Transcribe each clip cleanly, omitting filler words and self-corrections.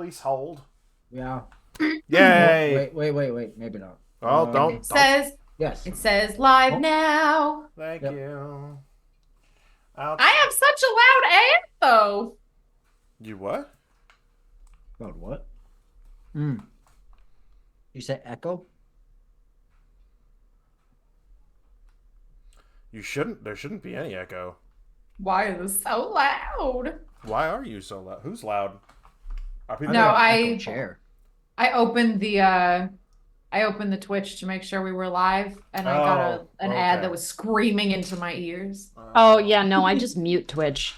please hold? Yeah. Yay! Wait. Maybe not. Oh, don't. It says Yes. it says live Oh. now. Thank Yep. you. I have such a loud ad though. You what? About what? You said echo? You shouldn't. There shouldn't be any echo. Why is this so loud? Why are you so loud? Who's loud? Are people? No, Echo chair. I opened the Twitch to make sure we were live, and I got an ad that was screaming into my ears. Oh yeah, no, I just mute Twitch.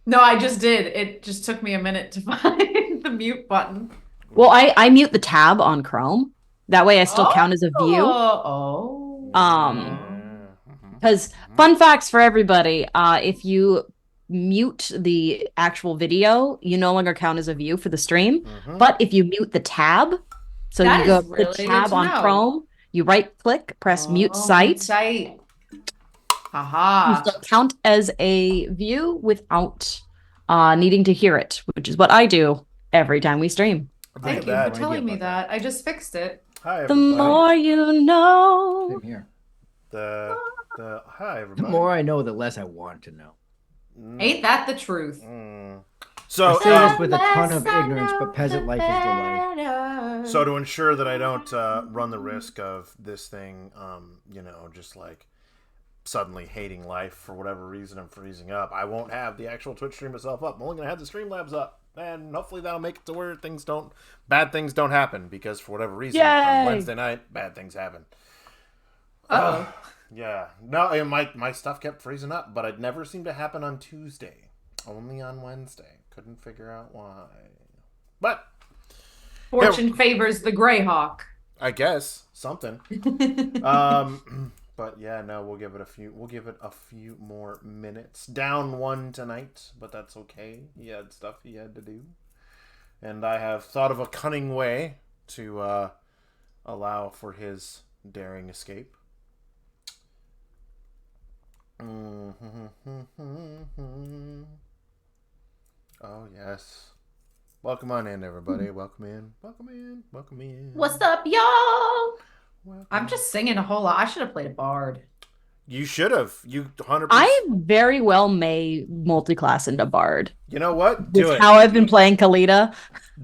No, I just did. It just took me a minute to find the mute button. Well, I mute the tab on Chrome. That way I still count as a view. Oh. Because fun facts for everybody, if you mute the actual video, you no longer count as a view for the stream. But if you mute the tab, so That you go is really the good tab to on know. Chrome, you right click, press mute site. You Haha. still count as a view without needing to hear it, which is what I do every time we stream. Thank you for telling me that. I just fixed it. Hi, The everybody. more you know. Same here. Hi, everybody. The more I know, the less I want to know. Ain't that the truth? So, I say this with a ton of ignorance, but peasant life is delight. So to ensure that I don't run the risk of this thing, just like suddenly hating life for whatever reason and freezing up, I won't have the actual Twitch stream itself up. I'm only gonna have the Streamlabs up, and hopefully that'll make it to where bad things don't happen, because for whatever reason on Wednesday night bad things happen. Yeah. No, and my stuff kept freezing up, but it never seemed to happen on Tuesday. Only on Wednesday. Couldn't figure out why. But Fortune favors the Greyhawk. I guess something. But yeah, no, we'll give it a few more minutes. Down one tonight, but that's okay. He had stuff he had to do. And I have thought of a cunning way to allow for his daring escape. Oh yes. Welcome on in, everybody. Welcome in. What's up, y'all? Welcome. I'm just singing a whole lot. I should have played a bard. You should have. You 100%. I very well may multi-class into Bard. You know what? Do it. How I've been playing Kalita.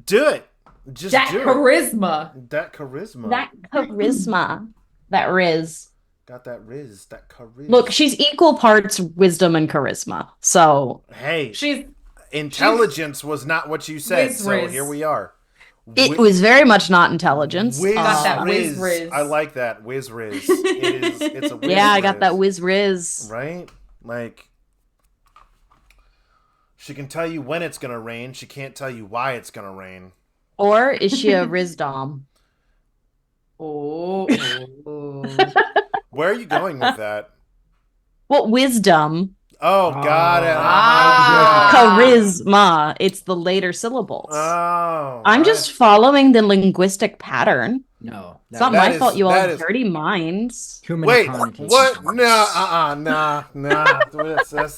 Do it. Just That do charisma. it. That charisma. That charisma. That Riz. Got that riz. That charisma. Look, she's equal parts wisdom and charisma. So Hey. She's Intelligence was not what you said, Whiz so riz. here we are. it was very much not intelligence. Whiz Got that riz. whiz riz. I like that. Whiz riz. It's a whiz yeah, I riz. got that whiz riz. Right? Like, she can tell you when it's going to rain. She can't tell you why it's going to rain. Or is she a Rizdom? Oh. Where are you going with that? Well, wisdom. Oh, got it. Charisma. It's the later syllables. Oh. I'm right. just following the linguistic pattern. No. It's not that my is- fault you all that have is- dirty minds. Human Wait, connotations. what? Nah. You're not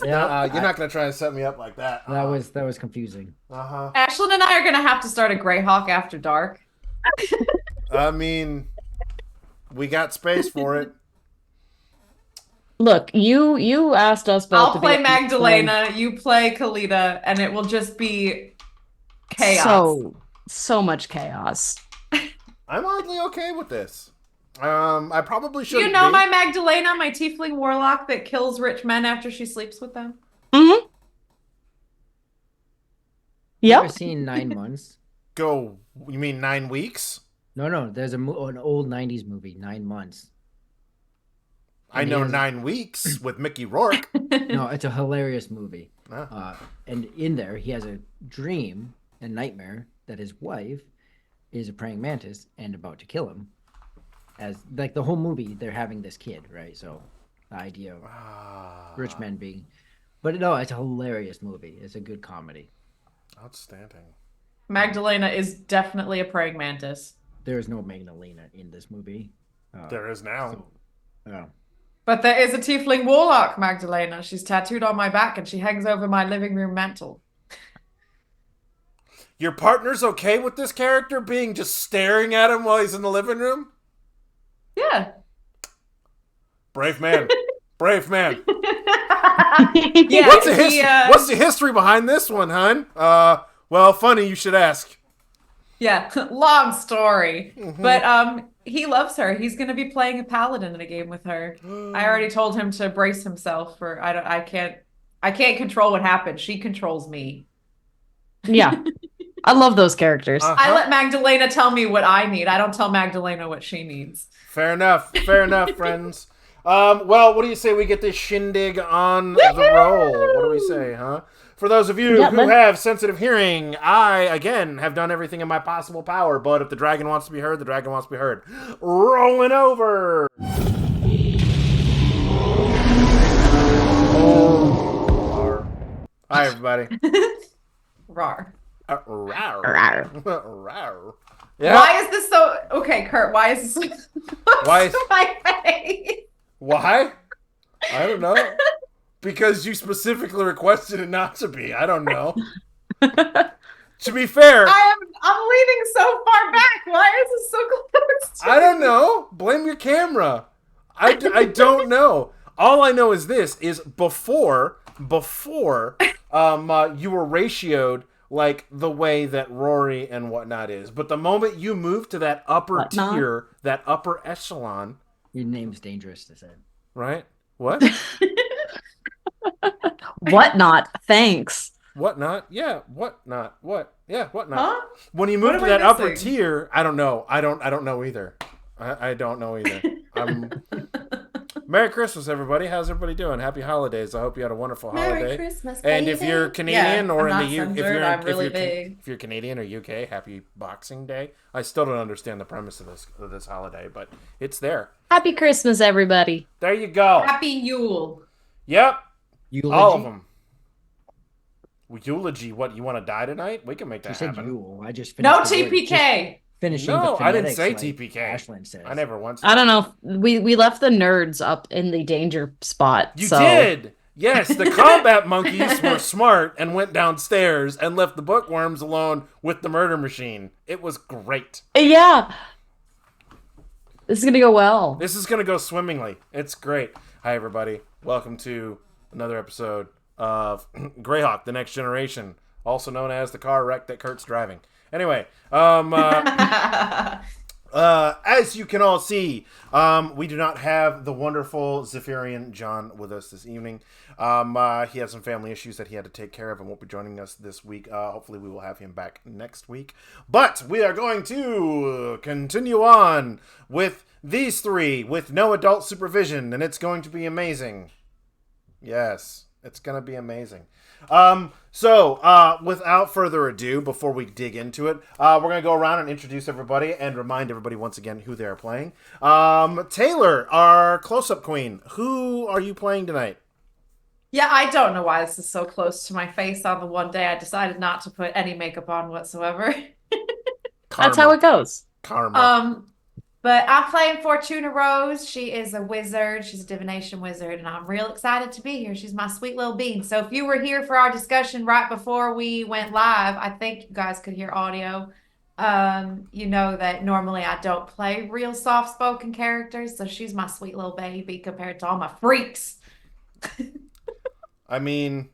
Yeah. gonna try and set me up like that. That was confusing. Ashlyn and I are gonna have to start a Greyhawk after dark. I mean, we got space for it. Look, you asked us both I'll to play be Magdalena, you play Kalita, and it will just be chaos. So much chaos. I'm oddly okay with this. I probably should. You know my Magdalena, my tiefling warlock that kills rich men after she sleeps with them? Mm-hmm. You Yep. ever seen 9 Months? Go. You mean 9 weeks? No. There's an old 90s movie, 9 Months. I know 9 weeks with Mickey Rourke. No, it's a hilarious movie. Ah. And in there, he has a dream, a nightmare, that his wife is a praying mantis and about to kill him. As like the whole movie, they're having this kid, right? So the idea of rich men being, but no, it's a hilarious movie. It's a good comedy. Outstanding. Magdalena is definitely a praying mantis. There is no Magdalena in this movie. There is now. Yeah. But there is a tiefling warlock, Magdalena. She's tattooed on my back and she hangs over my living room mantle. Your partner's okay with this character being just staring at him while he's in the living room? Yeah. Brave man. Brave man. Yeah. What's the history behind this one, hon? Well, funny you should ask. Yeah, long story. But he loves her. He's gonna be playing a paladin in a game with her. I already told him to brace himself for I can't control what happens. She controls me. Yeah. I love those characters. I let Magdalena tell me what I need. I don't tell Magdalena what she needs. Fair enough, friends. Well, what do you say we get this shindig on the roll? What do we say, huh? For those of you who have sensitive hearing, I, again, have done everything in my possible power, but if the dragon wants to be heard, the dragon wants to be heard. Rolling over! Hi, everybody. Rar. Rawr. Yeah. Why is this so... Okay, Kurt, why is this Why? my face? Why? I don't know. Because you specifically requested it not to be. I don't know. To be fair, I'm leaning so far back. Why is it so close to I don't know. Blame your camera. I don't know. All I know is this is before you were ratioed like the way that Rory and whatnot is. But the moment you move to that upper tier, that upper echelon. Your name's dangerous to say. Right? What? Whatnot. Thanks. Whatnot? Yeah. Whatnot? What? Yeah. Whatnot? Huh? When you move to that upper tier, I don't know. I don't know either. I don't know either. Merry Christmas, everybody. How's everybody doing? Happy holidays. I hope you had a wonderful holiday. Merry Christmas, and if you're Canadian or in the UK, if you're Canadian or UK, happy Boxing Day. I still don't understand the premise of this holiday, but it's there. Happy Christmas, everybody. There you go. Happy Yule. Yep. Eulogy? All of them. Eulogy. What, you want to die tonight? We can make that you happen. said Yule. I just No finished TPK. Finishing No, the I didn't phonetics say like TPK. Ashland says. I never once. I don't know. We left the nerds up in the danger spot. You did. Yes, the combat monkeys were smart and went downstairs and left the bookworms alone with the murder machine. It was great. Yeah. This is going to go well. This is going to go swimmingly. It's great. Hi, everybody. Welcome to another episode of Greyhawk, The Next Generation, also known as the car wreck that Kurt's driving. Anyway, as you can all see, we do not have the wonderful Zephyrian John with us this evening. He has some family issues that he had to take care of and won't be joining us this week. Hopefully we will have him back next week. But we are going to continue on with these three with no adult supervision, and it's going to be amazing. Yes, it's going to be amazing. So without further ado, before we dig into it, we're going to go around and introduce everybody and remind everybody once again who they're playing. Taylor, our close-up queen, who are you playing tonight? Yeah, I don't know why this is so close to my face on the one day I decided not to put any makeup on whatsoever. That's how it goes. Karma. But I'm playing Fortuna Rose. She is a wizard. She's a divination wizard, and I'm real excited to be here. She's my sweet little bean. So if you were here for our discussion right before we went live, I think you guys could hear audio. You know that normally I don't play real soft-spoken characters, so she's my sweet little baby compared to all my freaks. I mean,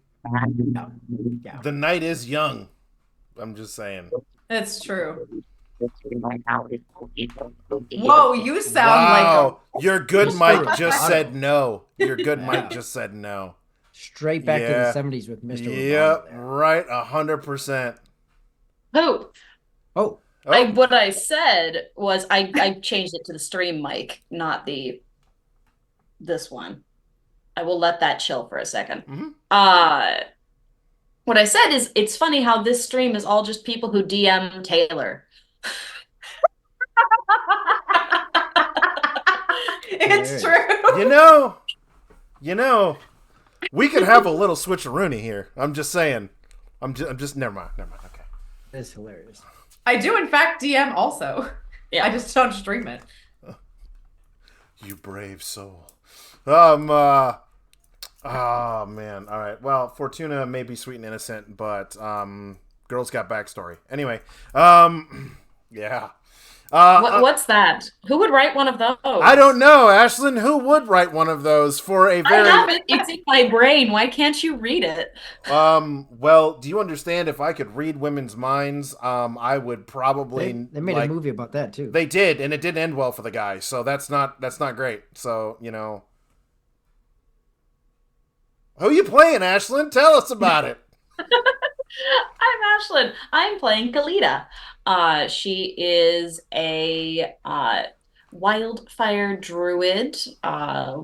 the night is young. I'm just saying. It's true. Whoa, you sound like your good Mike just said no. Your good Mike just said no. Straight back to the 70s with Mr. Yep, right, 100%. Who? Oh. What I said was I changed it to the stream mic, not this one. I will let that chill for a second. Mm-hmm. What I said is it's funny how this stream is all just people who DM Taylor. It's true. You know, we could have a little switcheroony here. I'm just saying. I'm just never mind. Okay. That's hilarious. I do in fact DM also. Yeah. I just don't stream it. You brave soul. Oh man. All right. Well, Fortuna may be sweet and innocent, but Girl's got backstory. Anyway, yeah. What's that? Who would write one of those? I don't know, Ashlyn. Who would write one of those for a I very? have it. It's in my brain. Why can't you read it? Well, do you understand? If I could read women's minds, I would probably. They made a movie about that too. They did, and it didn't end well for the guy. So that's not great. So who you playing, Ashlyn? Tell us about it. I'm Ashlyn. I'm playing Kalita. She is a wildfire druid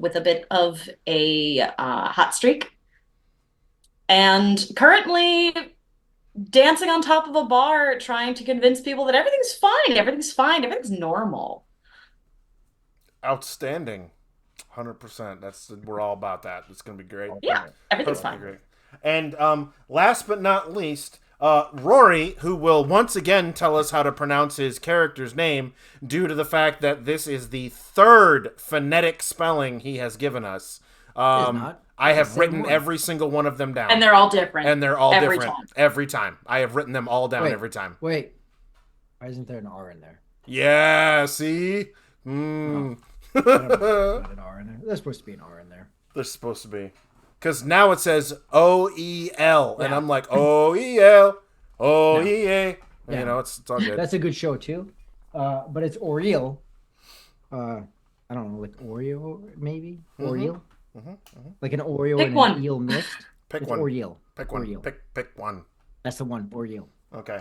with a bit of a hot streak. And currently dancing on top of a bar, trying to convince people that everything's fine, everything's normal. Outstanding. 100%. We're all about that. It's gonna be great. Yeah, everything's fine. Great. And last but not least, Rory, who will once again tell us how to pronounce his character's name, due to the fact that this is the third phonetic spelling he has given us. I have written every single one of them down, and they're all different. Every time. I have written them all down every time. Wait, why isn't there an R in there? Yeah, see. No, not an R in there. There's supposed to be an R in there. There's supposed to be. Because now it says OEL, and I'm like, OEL, OEA. Yeah. It's all good. That's a good show too. But it's Oriel. I don't know, like Oreo maybe? Oreo? Like an Oreo and an eel mixed. Pick it's one. Oriel. Pick Oriel. one. Pick one. That's the one, Oriel. Okay.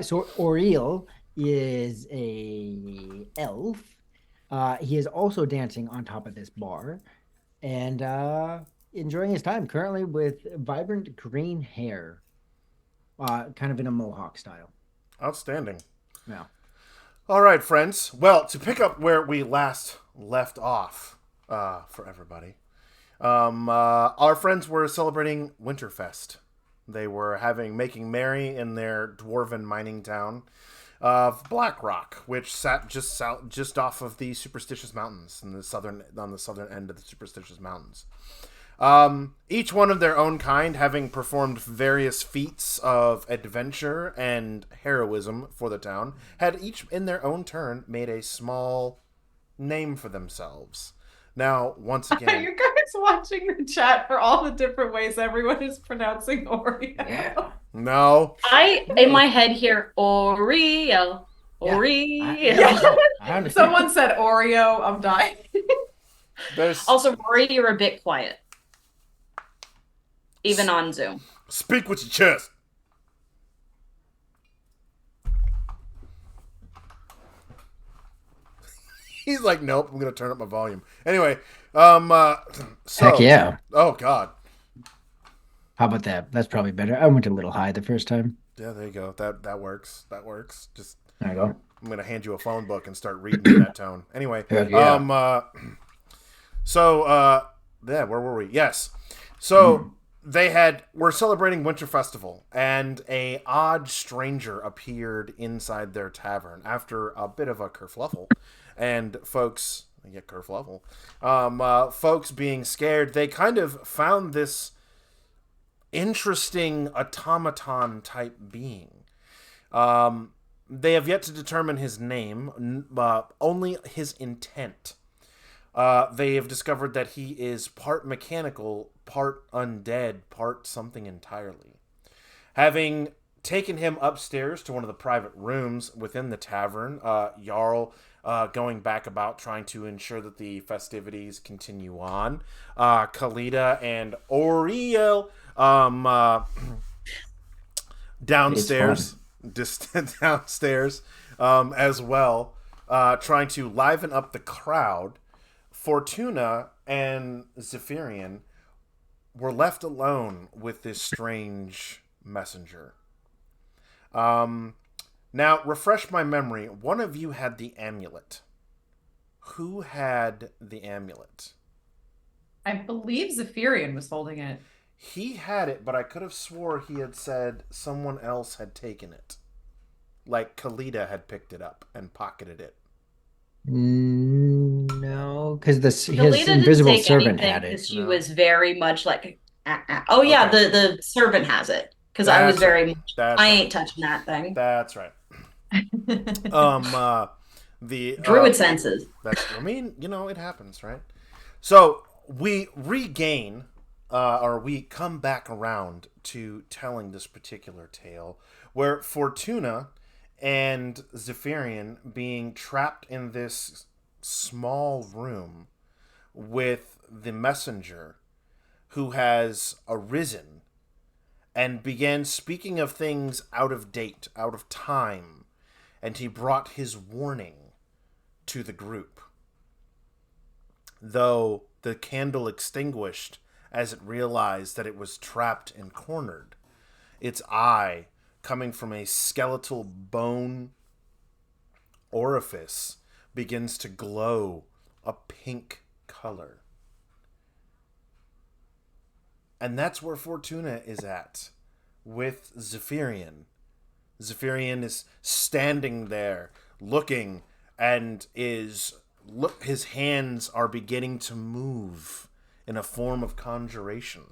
So Oriel is a elf. He is also dancing on top of this bar and enjoying his time currently with vibrant green hair, kind of in a mohawk style. Outstanding. Yeah. All right, friends. Well, to pick up where we last left off, for everybody, our friends were celebrating Winterfest. They were making merry in their dwarven mining town of Blackrock, which sat just off of the Superstitious Mountains on the southern end of the Superstitious Mountains. Each one of their own kind, having performed various feats of adventure and heroism for the town, had each in their own turn made a small name for themselves. Now, once again, are you guys watching the chat for all the different ways everyone is pronouncing Oreo? Yeah. No. In my head here, Oreo. I Someone said Oreo. I'm dying. Also, Rory, you're a bit quiet. Even on Zoom. Speak with your chest. He's like, nope, I'm going to turn up my volume. Anyway, so... Heck yeah. Oh, God. How about that? That's probably better. I went a little high the first time. Yeah, there you go. That works. That works. Just... There you go. I'm going to hand you a phone book and start reading in that tone. Anyway, Heck yeah. where were we? Yes. So... were celebrating Winter Festival, and a odd stranger appeared inside their tavern after a bit of a kerfluffle. And folks being scared, they kind of found this interesting automaton type being. They have yet to determine his name, only his intent. They have discovered that he is part mechanical, part undead, part something entirely. Having taken him upstairs to one of the private rooms within the tavern, Jarl going back about trying to ensure that the festivities continue on. Kalita and Oriel downstairs, as well, trying to liven up the crowd. Fortuna and Zephyrian were left alone with this strange messenger. Now, refresh my memory. One of you had the amulet. Who had the amulet? I believe Zephyrian was holding it. He had it, but I could have swore he had said someone else had taken it. Like Kalita had picked it up and pocketed it. No, because his Kalita invisible didn't take servant anything had it. She was very much like, oh yeah, Okay. the servant has it. because I was That's right. very much, That's I right. ain't touching that thing. That's right. Um, the Druid senses. that's. I mean, it happens, right? So we regain, or we come back around to telling this particular tale, where Fortuna and Zephyrian being trapped in this small room with the messenger who has arisen and began speaking of things out of date, out of time, and he brought his warning to the group. Though the candle extinguished as it realized that it was trapped and cornered, its eye, coming from a skeletal bone orifice, begins to glow a pink color. And that's where Fortuna is at with Zephyrian. Zephyrian is standing there looking and his hands are beginning to move in a form of conjuration.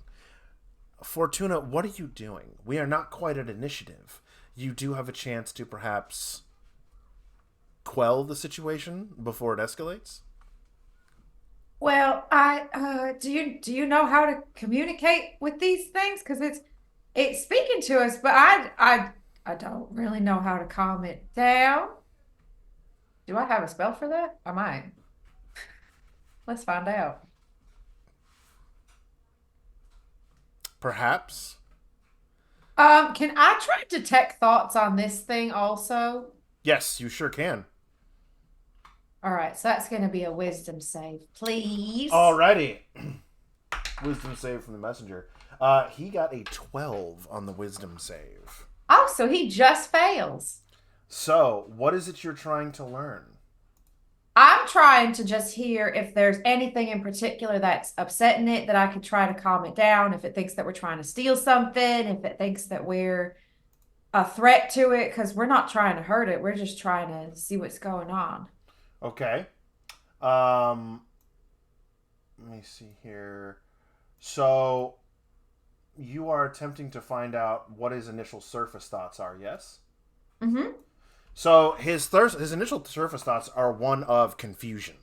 Fortuna, what are you doing? We are not quite at initiative. You do have a chance to perhaps quell the situation before it escalates. Well, I do you know how to communicate with these things? Because it's speaking to us, but I don't really know how to calm it down. Do I have a spell for that? I might. Let's find out. Perhaps. Can I try to detect thoughts on this thing also? Yes, you sure can. All right, so that's going to be a wisdom save, please. Alrighty. Wisdom save from the messenger. He got a 12 on the wisdom save. Oh, so he just fails. So, what is it you're trying to learn? I'm trying to just hear if there's anything in particular that's upsetting it that I could try to calm it down. If it thinks that we're trying to steal something, if it thinks that we're a threat to it, because we're not trying to hurt it. We're just trying to see what's going on. Okay. Let me see here. So, you are attempting to find out what his initial surface thoughts are, yes? Mm-hmm. So his initial surface thoughts are one of confusion.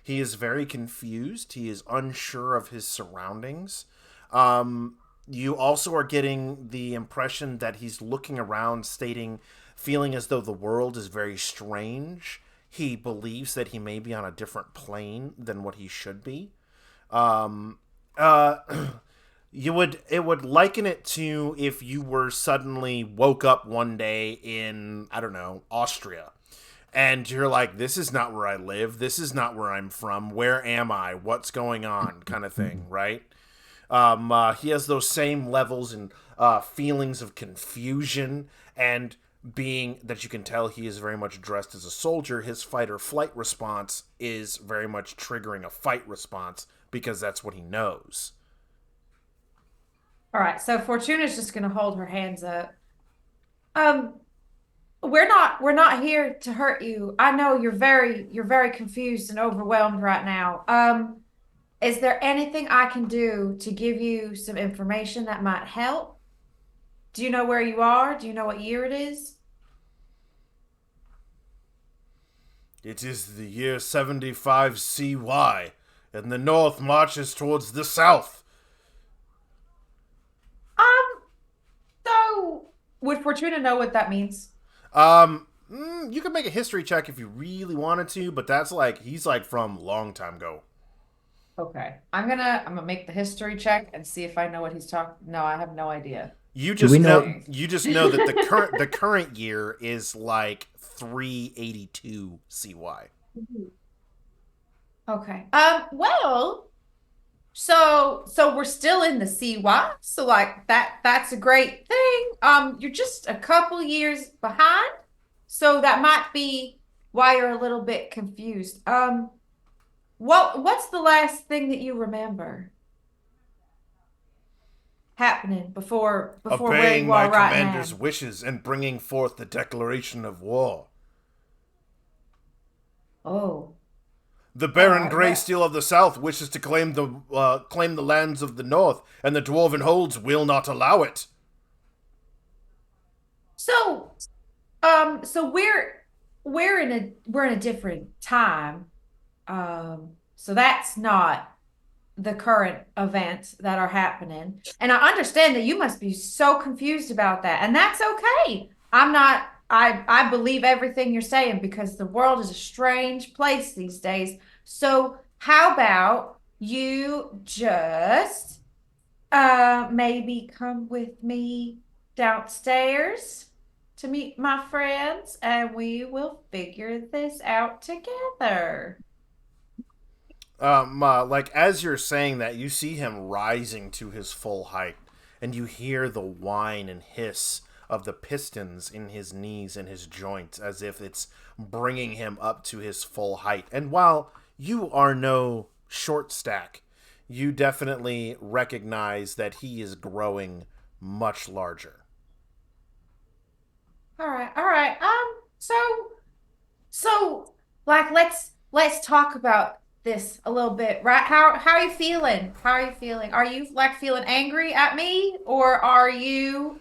He is very confused. He is unsure of his surroundings. You also are getting the impression that he's looking around, feeling as though the world is very strange. He believes that he may be on a different plane than what he should be. It would liken it to if you were suddenly woke up one day in, I don't know, Austria. And you're like, this is not where I live. This is not where I'm from. Where am I? What's going on? Kind of thing, right? He has those same levels and feelings of confusion, and being that you can tell he is very much dressed as a soldier, his fight or flight response is very much triggering a fight response because that's what he knows. All right, so Fortuna's just gonna hold her hands up. Um, we're not here to hurt you. I know you're very confused and overwhelmed right now. Is there anything I can do to give you some information that might help? Do you know where you are? Do you know what year it is? It is the year 75 CY, and the north marches towards the south. So would Fortuna know what that means? You can make a history check if you really wanted to, but he's from long time ago. Okay. I'm gonna make the history check and see if I know what he's talking. No, I have no idea. You Do we just know- know you just know that the current year is 382 CY. Okay. Well, so we're still in the CY. So that's a great thing. You're just a couple years behind. So that might be why you're a little bit confused. What's the last thing that you remember happening before where Obeying you my are right commander's now? wishes and bringing forth the declaration of war. Oh. The Baron Alright, well- Greysteel of the South wishes to claim the lands of the North, and the Dwarven Holds will not allow it. So, so we're in a different time. So that's not the current events that are happening. And I understand that you must be so confused about that. And that's okay. I'm not, I believe everything you're saying because the world is a strange place these days. So how about you just maybe come with me downstairs to meet my friends and we will figure this out together. Like as you're saying that, you see him rising to his full height, and you hear the whine and hiss of the pistons in his knees and his joints, as if it's bringing him up to his full height. And while you are no short stack, you definitely recognize that he is growing much larger. All right, all right. So so like let's talk about this a little bit, right? How are you feeling? How are you feeling? Are you like feeling angry at me or are you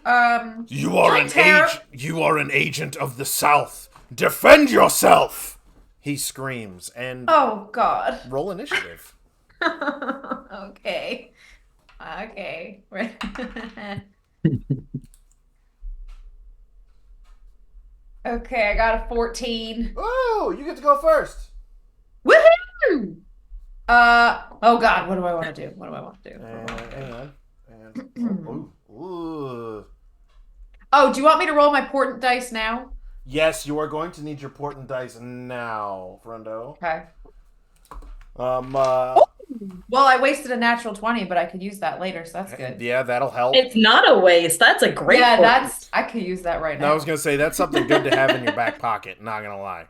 feeling terror? You are an agent of the South. Defend yourself! He screams and Oh God. roll initiative. Okay. Okay. Okay, I got a 14. Oh, you get to go first. Woohoo! Oh God, what do I want to do? What do I want to do? And hang on. And ooh. Oh, do you want me to roll my portent dice now? Yes, you are going to need your portent dice now, friendo. Okay. Um. Well, I wasted a natural 20, but I could use that later, so that's good. Yeah, that'll help. It's not a waste. That's a great Yeah, point. I could use that right No, now. I was gonna say that's something good to have in your back pocket. Not gonna lie.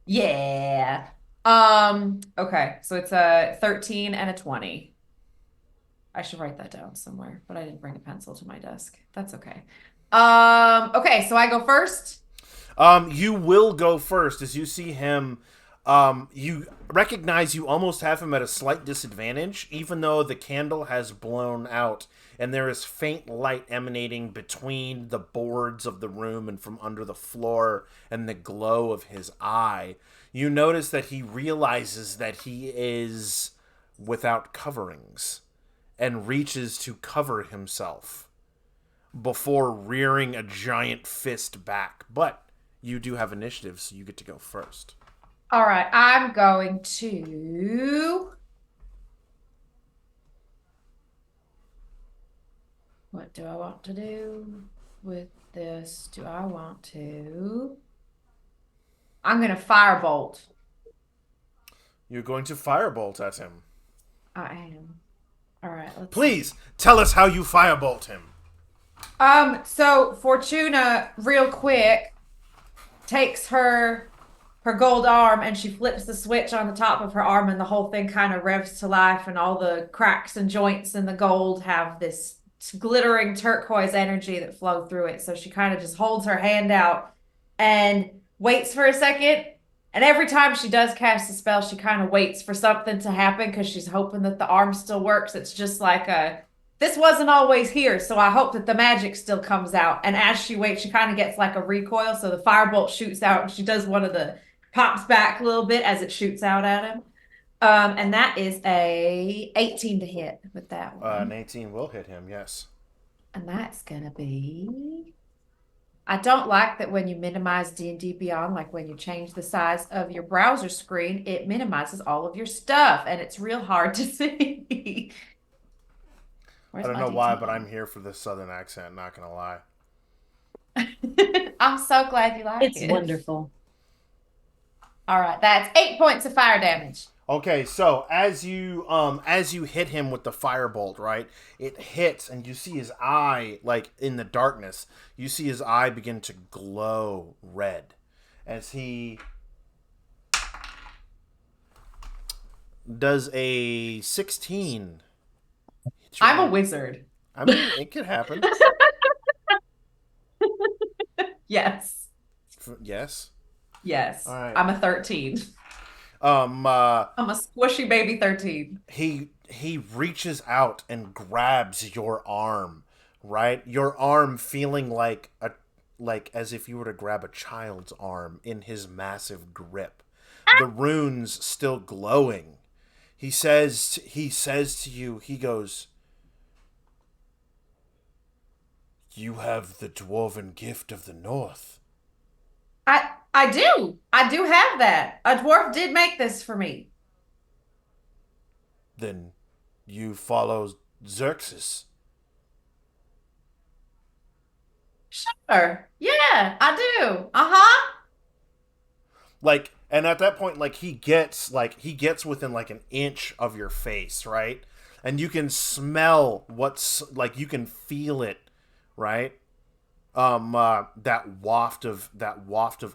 Yeah. Okay, so it's a 13 and a 20. I should write that down somewhere, but I didn't bring a pencil to my desk. That's okay. Okay, so I go first. You will go first as you see him. You recognize you almost have him at a slight disadvantage, even though the candle has blown out and there is faint light emanating between the boards of the room and from under the floor and the glow of his eye. You notice that he realizes that he is without coverings and reaches to cover himself before rearing a giant fist back. But you do have initiative, so you get to go first. All right, I'm going to. What do I want to do with this? Do I want to? I'm going to firebolt. You're going to firebolt at him. I am. All right, let's Please tell us how you firebolt him. So Fortuna, real quick, takes her gold arm and she flips the switch on the top of her arm and the whole thing kind of revs to life and all the cracks and joints in the gold have this glittering turquoise energy that flow through it. So she kind of just holds her hand out and waits for a second. And every time she does cast a spell, she kind of waits for something to happen because she's hoping that the arm still works. It's just like this wasn't always here, so I hope that the magic still comes out. And as she waits, she kind of gets like a recoil, so the firebolt shoots out, and she does one of the pops back a little bit as it shoots out at him. And that is a 18 to hit with that one. An 18 will hit him, yes. And that's gonna be. I don't like that when you minimize D&D Beyond, like when you change the size of your browser screen, it minimizes all of your stuff, and it's real hard to see. I don't know why, but I'm here for this southern accent, not gonna lie. I'm so glad you like it. It's wonderful. All right, that's 8 points of fire damage. Okay, so as you hit him with the firebolt, right? It hits and you see his eye, like in the darkness, you see his eye begin to glow red as he does a 16. I'm a wizard. I mean, it could happen. Yes. Yes. Yes. All right. I'm a 13. I'm a squishy baby 13. He reaches out and grabs your arm, right? Your arm feeling like like as if you were to grab a child's arm in his massive grip. The runes still glowing. He says to you, he goes, "You have the dwarven gift of the north." I do. I do have that. A dwarf did make this for me. Then you follow Xerxes. Sure. Yeah, I do. Uh-huh. Like, and at that point, he gets within like an inch of your face, right? And you can smell what's like, you can feel it, right? That waft of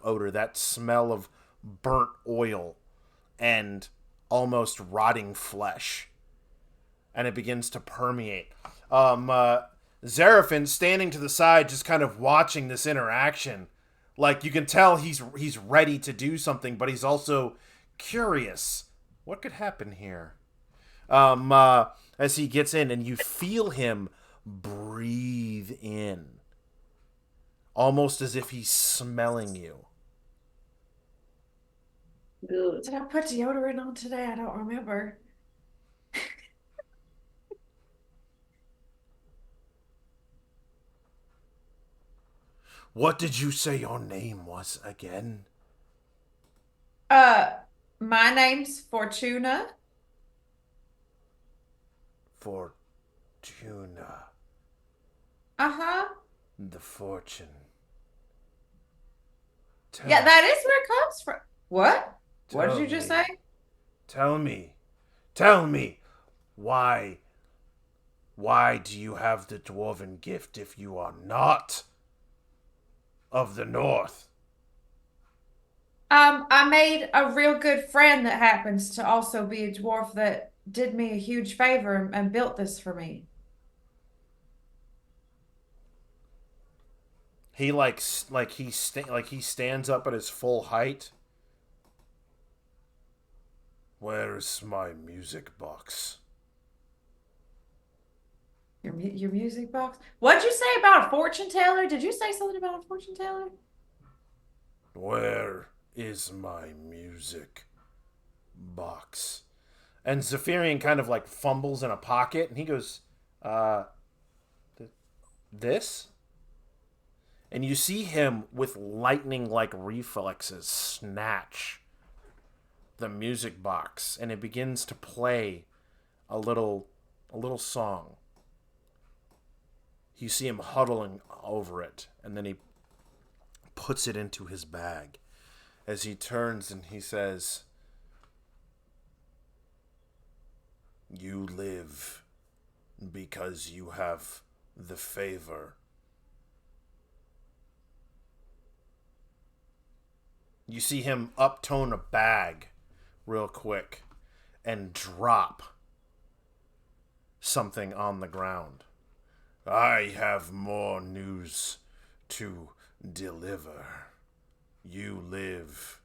odor, that smell of burnt oil and almost rotting flesh, and it begins to permeate. Zarafin standing to the side, just kind of watching this interaction. Like, you can tell he's ready to do something, but he's also curious. What could happen here? As he gets in, and you feel him breathe in, almost as if he's smelling you. Good. Did I put deodorant on today? I don't remember. What did you say your name was again? Uh, my name's Fortuna. Fortuna. Uh-huh. The fortune. Yeah, that is where it comes from. What? What did Tell you just me. say? Tell me, why do you have the dwarven gift if you are not of the north? I made a real good friend that happens to also be a dwarf that did me a huge favor and built this for me. He he stands up at his full height. Where's my music box? Your music box. What'd you say about a fortune teller? Did you say something about a fortune teller? Where is my music box? And Zephyrian kind of like fumbles in a pocket, and he goes, this? And you see him with lightning like reflexes snatch the music box, and it begins to play a little song. You see him huddling over it, and then he puts it into his bag as he turns and he says, "You live because you have the favor." You see him uptone a bag real quick and drop something on the ground. "I have more news to deliver. You live.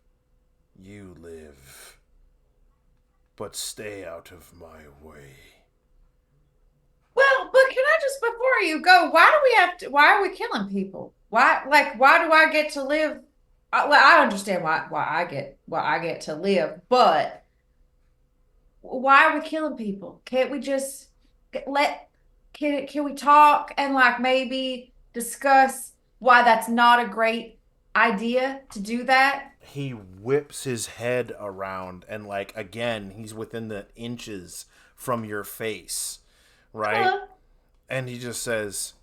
But stay out of my way." Well, but can I just before you go, why are we killing people? Why do I get to live? Well, I understand why I get to live, but why are we killing people? Can't we just let can we talk and like maybe discuss why that's not a great idea to do that? He whips his head around, and like again, he's within the inches from your face, right? Uh, And he just says,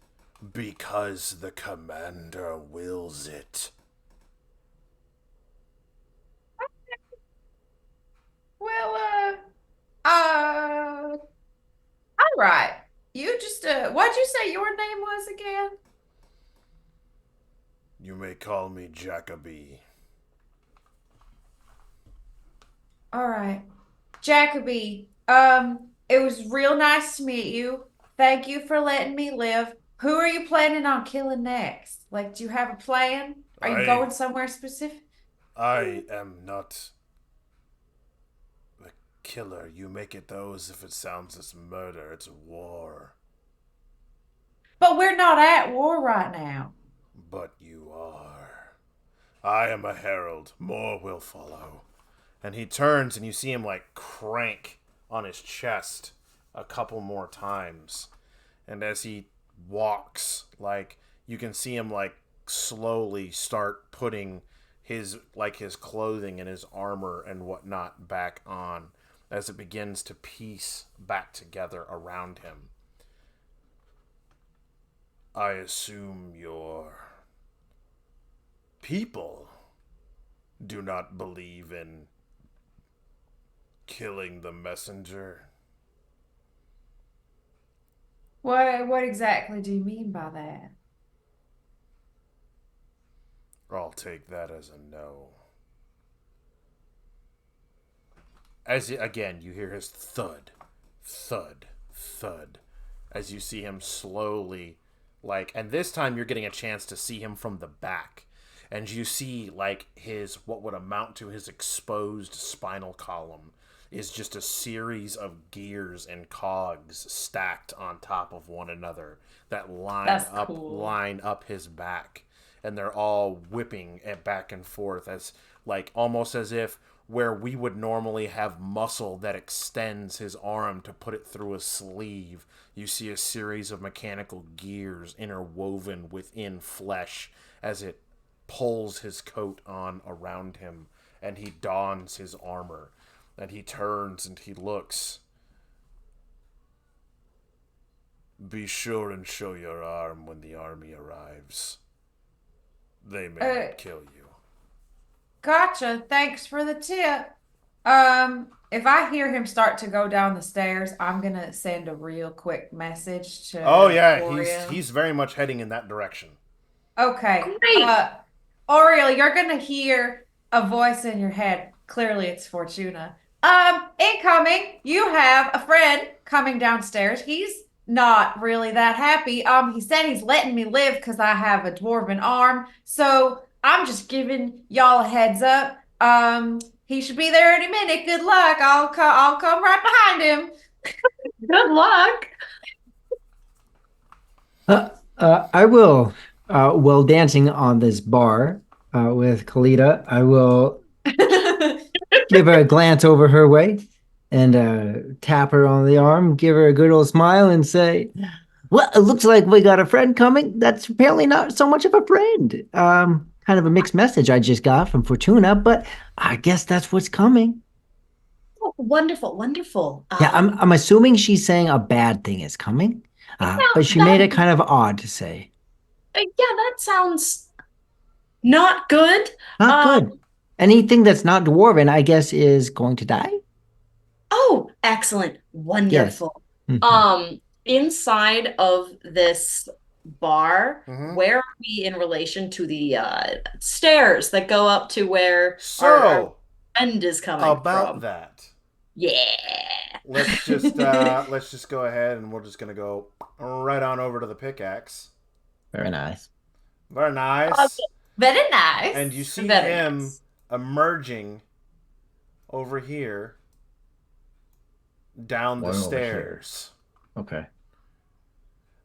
"Because the commander wills it." well, all right. You just what'd you say your name was again? You may call me Jacoby. All right. Jacoby, it was real nice to meet you. Thank you for letting me live. Who are you planning on killing next? Like, do you have a plan? Are you I going somewhere specific? I am not a killer. You make it though as if it sounds as murder. It's war. But we're not at war right now. But you are. I am a herald. More will follow. And he turns and you see him like crank on his chest a couple more times. And as he walks, like you can see him like slowly start putting his clothing and his armor and whatnot back on as it begins to piece back together around him. I assume your people do not believe in killing the messenger. What exactly do you mean by that? I'll take that as a no. Again, you hear his thud, thud, thud, as you see him slowly, and this time you're getting a chance to see him from the back, and you see, what would amount to his exposed spinal column is just a series of gears and cogs stacked on top of one another that line up his back, and they're all whipping it back and forth as almost as if where we would normally have muscle that extends his arm to put it through a sleeve, you see a series of mechanical gears interwoven within flesh as it pulls his coat on around him, and he dons his armor, and he turns and he looks. Be sure and show your arm when the army arrives. They may not kill you. Gotcha. Thanks for the tip. If I hear him start to go down the stairs, I'm gonna send a real quick message to. Oh yeah, Oriel. he's very much heading in that direction. Okay. Great. Oriel, you're gonna hear a voice in your head. Clearly, it's Fortuna. Incoming. You have a friend coming downstairs. He's not really that happy. He said he's letting me live because I have a dwarven arm. So I'm just giving y'all a heads up. He should be there any minute. Good luck. I'll come right behind him. Good luck. I will, while dancing on this bar with Kalita, I will give her a glance over her way and tap her on the arm, give her a good old smile, and say, well, it looks like we got a friend coming. That's apparently not so much of a friend. Kind of a mixed message I just got from Fortuna, but I guess that's what's coming. Oh, wonderful, wonderful. Yeah, I'm assuming she's saying a bad thing is coming, but she made it kind of odd to say. Yeah, that sounds not good. Not good. Anything that's not dwarven, I guess, is going to die. Oh, excellent. Wonderful. Yes. Mm-hmm. Inside of this bar, Mm-hmm. where are we in relation to the stairs that go up to where So, our friend is coming about from? that, Yeah. let's just go ahead and we're just gonna go right on over to the pickaxe. Very nice. Very nice. Awesome. Very nice. And you see Very him nice. emerging over here down the Going over stairs. Okay.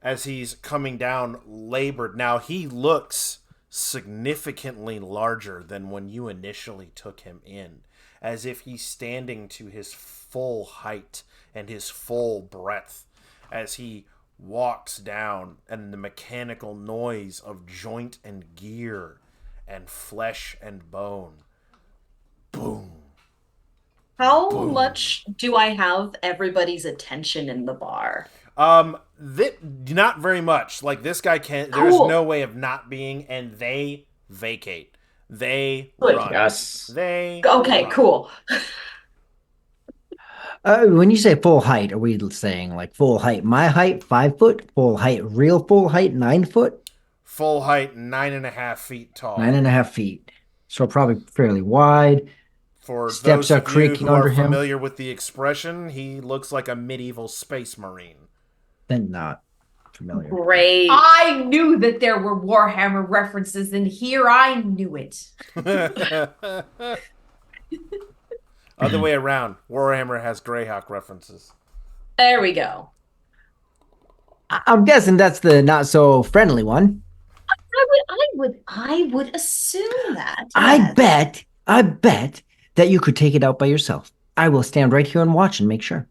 As he's coming down labored. Now, he looks significantly larger than when you initially took him in, as if he's standing to his full height and his full breadth as he walks down, and the mechanical noise of joint and gear and flesh and bone. Boom. How Boom. much do I have everybody's attention in the bar? Not very much. This guy can't. There's Cool. no way of not being, and they vacate. They Good. run. Yes. They. Okay, run. cool. When you say full height, are we saying full height? My height, 5 foot. Full height, real full height, 9 foot. Full height, 9.5 feet tall. 9.5 feet. So probably fairly wide. For Steps those are of you creaking who are under him. familiar with the expression, he looks like a medieval space marine. Then not familiar. Great. I knew that there were Warhammer references in here. I knew it. Other way around. Warhammer has Greyhawk references. There we go. I'm guessing that's the not so friendly one. I would assume that. I Yes. bet that you could take it out by yourself. I will stand right here and watch and make sure.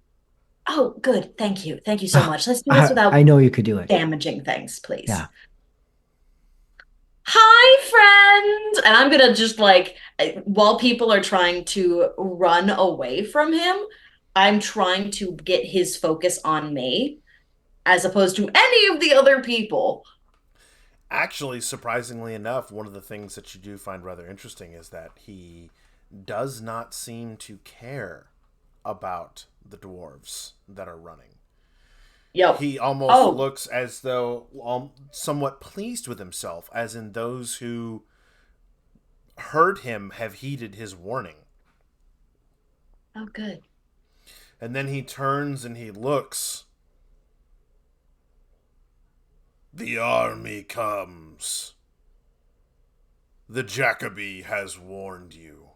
Oh, good. Thank you. Thank you so much. Let's do this I without know you could do it. damaging things, please. Yeah. Hi, friend. And I'm gonna just like, while people are trying to run away from him, I'm trying to get his focus on me as opposed to any of the other people. Actually, surprisingly enough, one of the things that you do find rather interesting is that he does not seem to care about the dwarves that are running. Yo. He almost Oh, looks as though somewhat pleased with himself, as in those who heard him have heeded his warning. oh, good. And then he turns and he looks. The army comes. The Jacoby has warned you.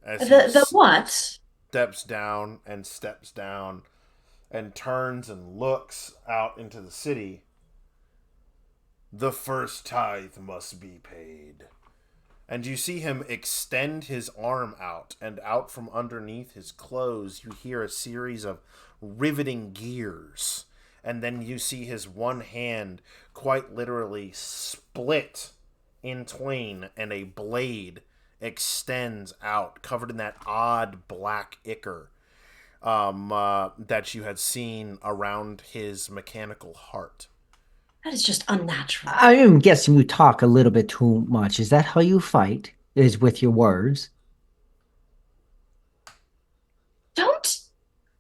As The what? steps down and turns and looks out into the city. The first tithe must be paid. And you see him extend his arm out, and out from underneath his clothes you hear a series of riveting gears. And then you see his one hand quite literally split in twain, and a blade extends out, covered in that odd black ichor that you had seen around his mechanical heart. That is just unnatural. I am guessing you talk a little bit too much. Is that how you fight? Is with your words? Don't.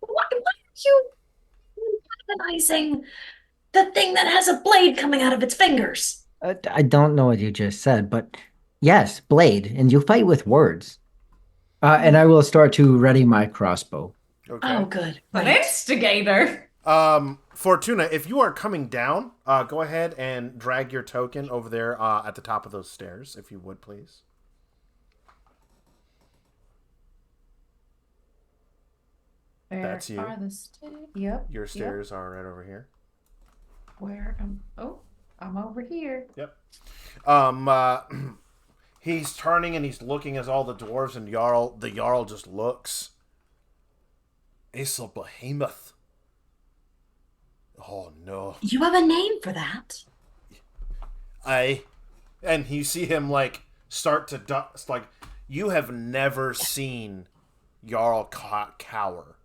Why are you weaponizing the thing that has a blade coming out of its fingers? I don't know what you just said, but yes, blade, and you fight with words. And I will start to ready my crossbow. Okay. Oh, good. An Right. instigator. Fortuna, if you are coming down, go ahead and drag your token over there at the top of those stairs, if you would, please. Where That's you. are the stairs? Yep. Your stairs are right over here. Where am? Oh, I'm over here. Yep. He's turning and he's looking at all the dwarves, and the Jarl just looks. It's a behemoth. Oh no. You have a name for that? And you see him like start to dust. Like, you have never seen Jarl cower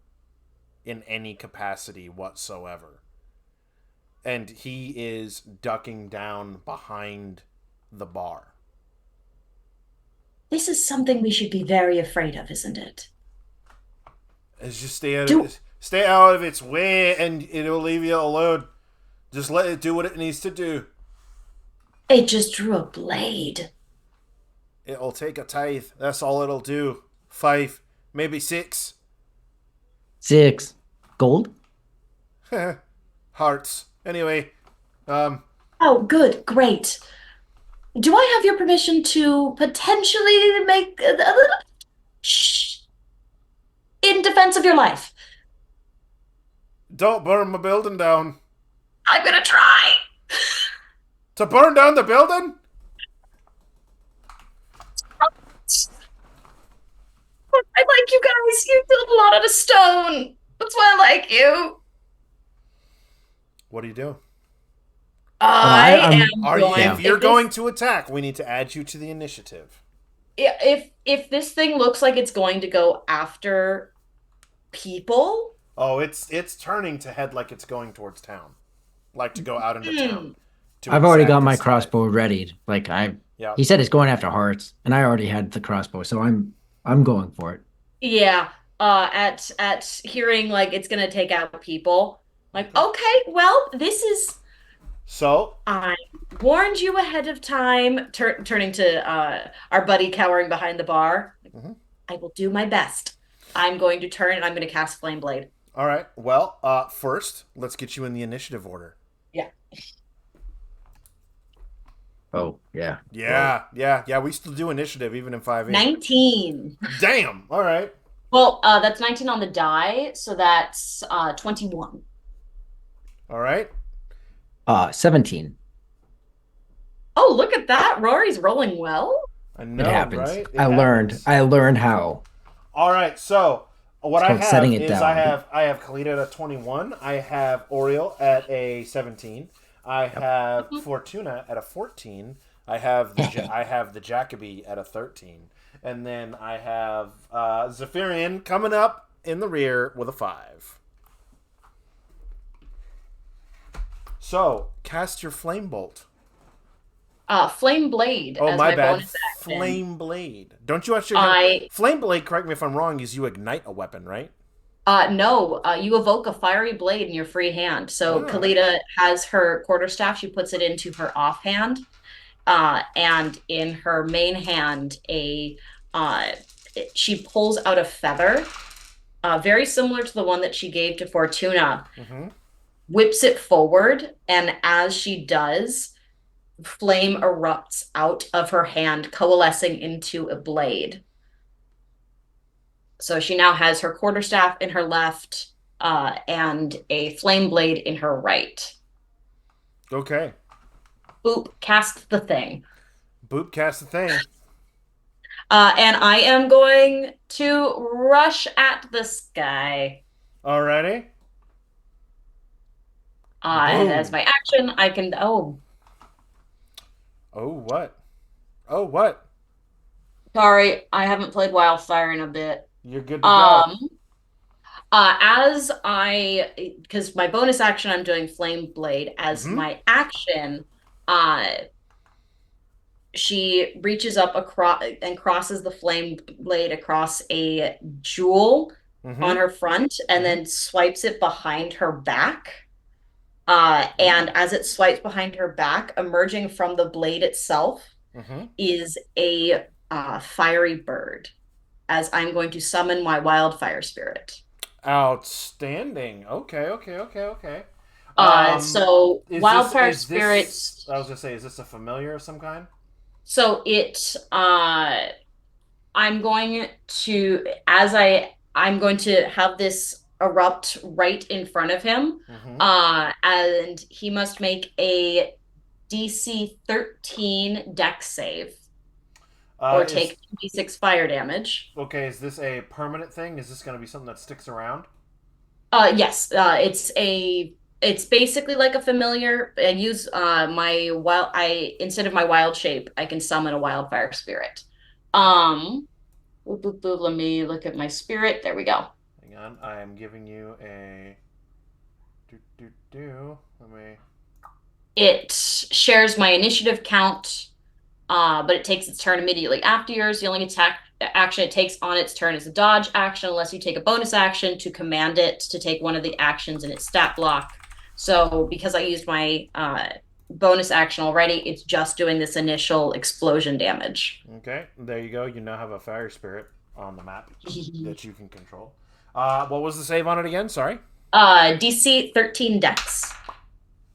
in any capacity whatsoever. And he is ducking down behind the bar. This is something we should be very afraid of, isn't it? It's just stay out of its way, and it'll leave you alone. Just let it do what it needs to do. It just drew a blade. It'll take a tithe. That's all it'll do. 5, maybe 6. 6 gold. Hearts. Anyway, Oh, good, great. Do I have your permission to potentially make a little shh in defense of your life? don't burn my building down. I'm gonna try. To burn down the building? I like you guys. You build a lot out of stone. That's why I like you. What do you do? I I'm- am Are you, going. if you're this- going to attack, we need to add you to the initiative. if this thing looks like it's going to go after people, Oh, it's turning to head like it's going towards town. Like to go out into town. to I've already exact got my its tithe. crossbow readied. Yeah. He said it's going after hearts, and I already had the crossbow, so I'm going for it. yeah. At hearing like it's gonna take out people, like okay, well, this is. So, I warned you ahead of time. Turning to our buddy cowering behind the bar. Mhm. I will do my best. I'm going to turn and I'm going to cast Flame Blade. all right. Well, first, let's get you in the initiative order. Yeah. Oh, yeah. Yeah. We still do initiative even in 5e. 19. Damn. All right. Well, that's 19 on the die, so that's 21. All right. 17. Oh, look at that. Rory's rolling well. I It know, happens. right? It I learned. happens. I learned how. All right, so what It's I called setting have it is down. I have Kalita at a 21. I have Oriole at a 17. I have Fortuna at a 14. I have the Jacoby at a 13, and then I have Zephyrian coming up in the rear with a 5. So cast your flame bolt. Flame Blade Oh, as my my bad. bonus action. Flame blade. Don't you actually have I flame blade? Correct me if I'm wrong. Is you ignite a weapon, right? no, you evoke a fiery blade in your free hand. So All right. Kalita has her quarterstaff. She puts it into her offhand, and in her main hand, uh, she pulls out a feather, very similar to the one that she gave to Fortuna. Mm-hmm. Whips it forward, and as she does, flame erupts out of her hand, coalescing into a blade. So she now has her quarterstaff in her left, and a flame blade in her right. Okay. Boop, cast the thing. Boop cast the thing. And I am going to rush at the sky. Alrighty. And as Boom. my action, I can. Oh, Oh what? Oh what? sorry, I haven't played Wildfire in a bit. You're good to go. Um, because my bonus action, I'm doing Flame Blade. As Mm-hmm. my action, uh, she reaches up across and crosses the flame blade across a jewel Mm-hmm. on her front and Mm-hmm. then swipes it behind her back. Ooh. And as it swipes behind her back, emerging from the blade itself Mm-hmm. is a fiery bird, as I'm going to summon my wildfire spirit. Outstanding. Okay. Okay. Okay. Okay. So wildfire Is this? spirits. I was gonna say, is this a familiar of some kind? So it I'm going to I'm going to have this erupt right in front of him. Mm-hmm. And he must make a DC 13 dex save or Is take 2d6 fire damage. okay. Is this a permanent thing? Is this gonna be something that sticks around? Yes, it's basically like a familiar. I use my wild I instead of my wild shape, I can summon a wildfire spirit. Um let me look at my spirit. There we go. Hang on. I am giving you a. Let me. It shares my initiative count, but it takes its turn immediately after yours. The only attack action it takes on its turn is a dodge action, unless you take a bonus action to command it to take one of the actions in its stat block. So, because I used my bonus action already, it's just doing this initial explosion damage. Okay, there you go. You now have a fire spirit on the map that you can control. What was the save on it again? Sorry. DC 13 Dex.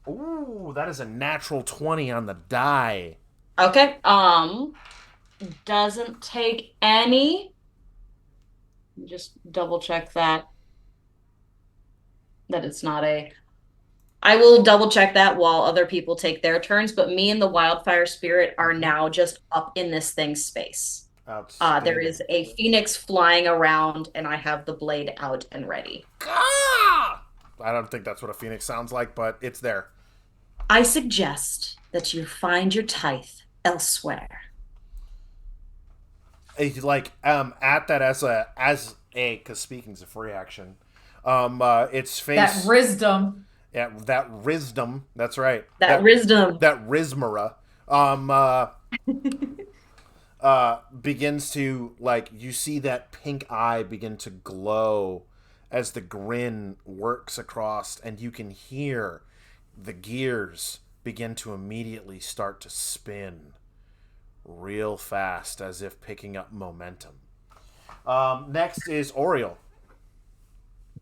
Ooh, that is a natural 20 on the die. Okay. Doesn't take any. Just double check that it's not a. I will double check that while other people take their turns, but me and the wildfire spirit are Mhm. now just up in this thing's space. There Outstanding. is a phoenix flying around, and I have the blade out and ready. Ah! I don't think that's what a phoenix sounds like, but it's there. I suggest that you find your tithe elsewhere. Like at that as a because speaking's a free action. Its That face. wisdom. Yeah, that wisdom. That's right. That wisdom. That Rismara. Um, begins to like you see that pink eye begin to glow as the grin works across, and you can hear the gears begin to immediately start to spin real fast as if picking up momentum. Next is Oriole.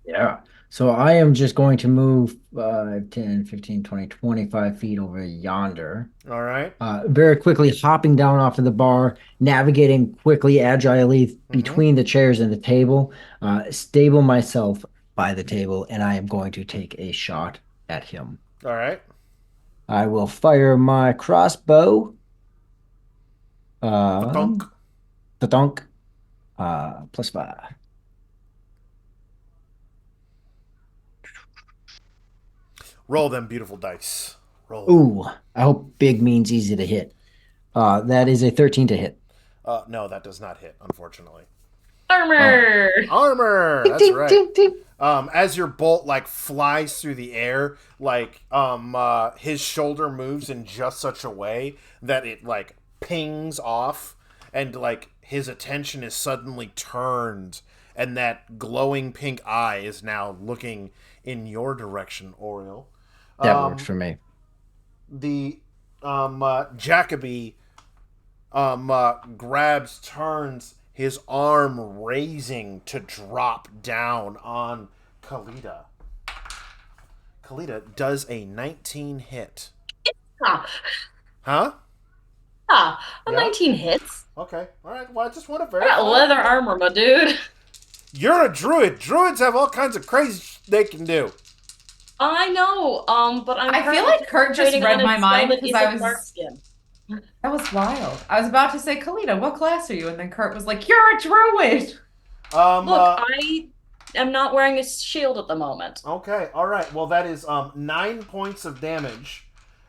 Yeah. So I am just going to move 10, 15, 20, 25 feet over yonder. All right. Very quickly hopping down off of the bar, navigating quickly, agilely between the chairs and the table, stable myself by the table, and I am going to take a shot at him. All right. I will fire my crossbow. Thunk. The donk. +5. Roll them beautiful dice. Roll them. Ooh, I hope big means easy to hit. That is a 13 to hit. No, that does not hit, unfortunately. Oh. Armor. Armor. Ding, That's ding, right. ding, ding. As your bolt like flies through the air, like his shoulder moves in just such a way that it like pings off, and like his attention is suddenly turned, and that glowing pink eye is now looking in your direction, Oriole. That works for me. The Jacoby grabs, turns, his arm raising to drop down on Kalita. Kalita does a 19 hit. Ah, Huh? a Yeah. 19 hits. Okay. All right. Well, I just want to I got verify. leather armor, my dude. You're a druid. Druids have all kinds of crazy they can do. I know, but I'm I feel currently like Kurt just concentrating read on a my spell mind that because I isn't was. Darkskin. That was wild. I was about to say, Kalita, what class are you? And then Kurt was like, "You're a druid." Look, I am not wearing a shield at the moment. Okay. All right. Well, that is 9 points of damage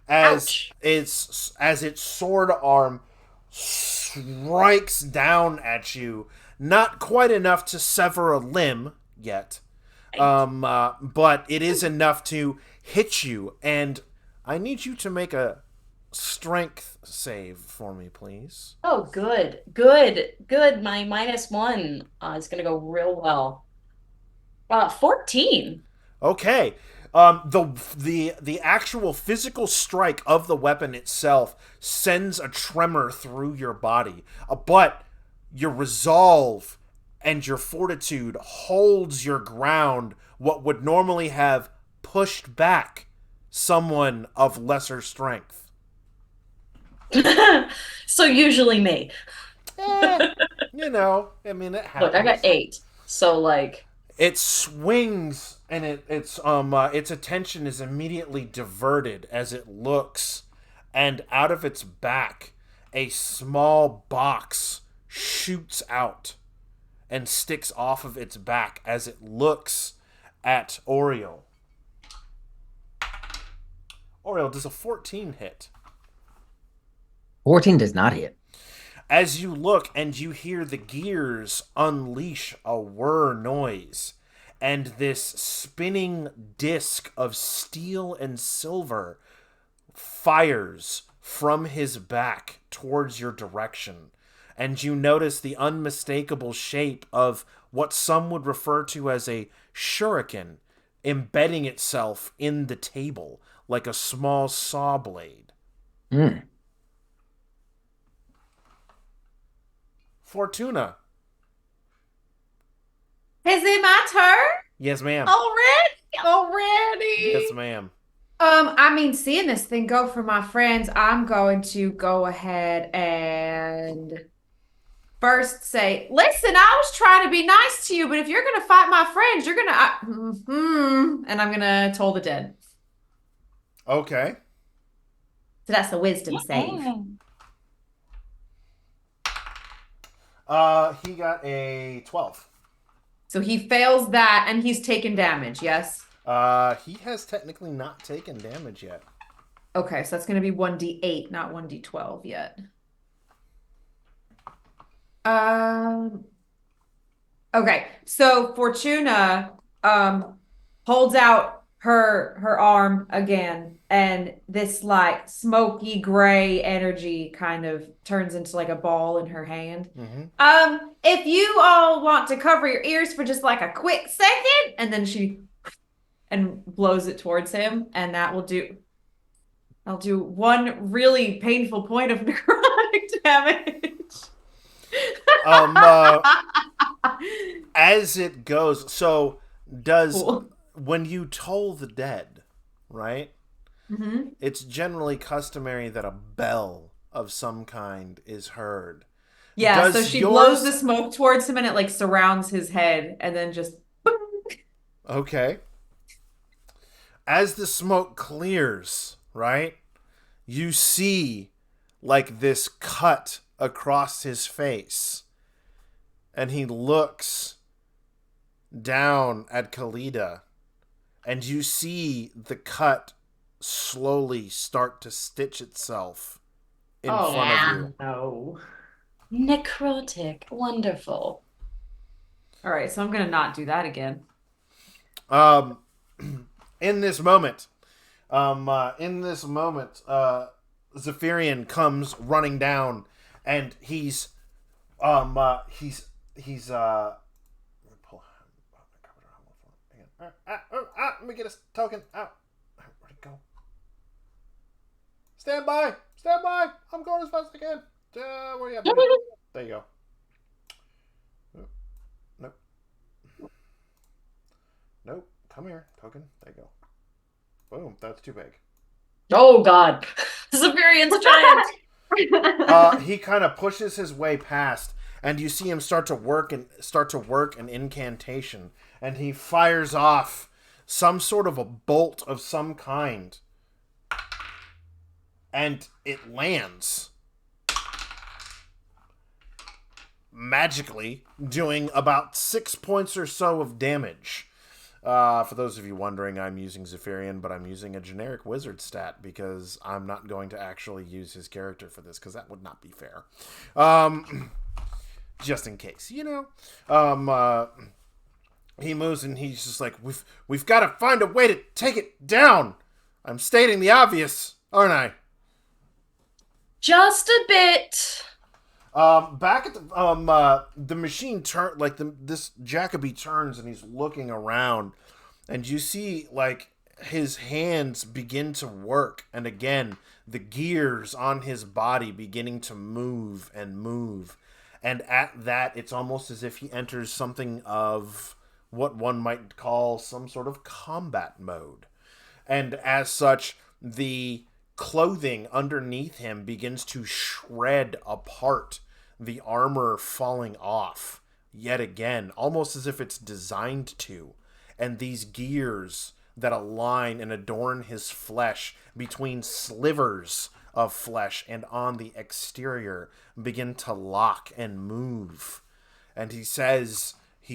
as Ouch. its sword arm strikes down at you. Not quite enough to sever a limb yet. But it is enough to hit you, and I need you to make a strength save for me, please. Oh, good, good, good. My -1 is gonna go real well. 14. Okay. The actual physical strike of the weapon itself sends a tremor through your body, but your resolve and your fortitude holds your ground. What would normally have pushed back someone of lesser strength. So usually me. Eh, I mean, it happens. Look, I got 8. So like, It swings, and its attention is immediately diverted as it looks, and out of its back, a small box shoots out and sticks off of its back as it looks at Oriole. Oriole, does a 14 hit? 14 does not hit. As you look and you hear the gears unleash a whir noise, and this spinning disc of steel and silver fires from his back towards your direction, and you notice the unmistakable shape of what some would refer to as a shuriken embedding itself in the table like a small saw blade. Hmm. Fortuna. Is it my turn Yes, ma'am. already? Yes, ma'am. I mean, seeing this thing go for my friends, I'm going to go ahead and first say, "Listen, I was trying to be nice to you, but if you're gonna fight my friends, you're gonna," and I'm gonna toll the dead. Okay. So that's a wisdom save. He got a 12. So he fails that, and he's taken damage. Yes. He has technically not taken damage yet. Okay, so that's gonna be 1d8, not 1d12 yet. Okay, so Fortuna holds out her arm again, and this like smoky gray energy kind of turns into like a ball in her hand. Mm-hmm. If you all want to cover your ears for just like a quick second, and then she blows it towards him, and that will do. I'll do one really painful point of necrotic damage. As it goes, so does Cool. when you toll the dead, right? Mm-hmm. It's generally customary that a bell of some kind is heard. Yeah, Does so she yours- blows the smoke towards him, and it like surrounds his head, and then just. Okay. As the smoke clears, right? you see like this cut across his face, and he looks down at Kalida, and you see the cut slowly start to stitch itself in Oh, front of you. no. Necrotic. Wonderful. All right, so I'm gonna not do that again. Um, in this moment, Zephyrian comes running down, and he's let me get a token. Where'd it go? Stand by! Stand by! I'm going as fast as I can. Where you at, buddy? There you go. Nope. Nope. Come here, token. There you go. Boom. That's too big. Oh God. Severian's a giant. He kind of pushes his way past, and you see him start to work an incantation, and he fires off some sort of a bolt of some kind, and it lands magically, doing about 6 points or so of damage. For those of you wondering, I'm using Zephyrian, but I'm using a generic wizard stat because I'm not going to actually use his character for this because that would not be fair. Just in case, you know. He moves and he's just like, we've got to find a way to take it down. I'm stating the obvious, aren't I? Just a bit. Back at the machine this Jacoby turns and he's looking around, and you see like his hands begin to work, and again the gears on his body beginning to move and move, and at that it's almost as if he enters something of what one might call some sort of combat mode, and as such the clothing underneath him begins to shred apart, the armor falling off yet again, almost as if it's designed to. And these gears that align and adorn his flesh between slivers of flesh and on the exterior begin to lock and move. And he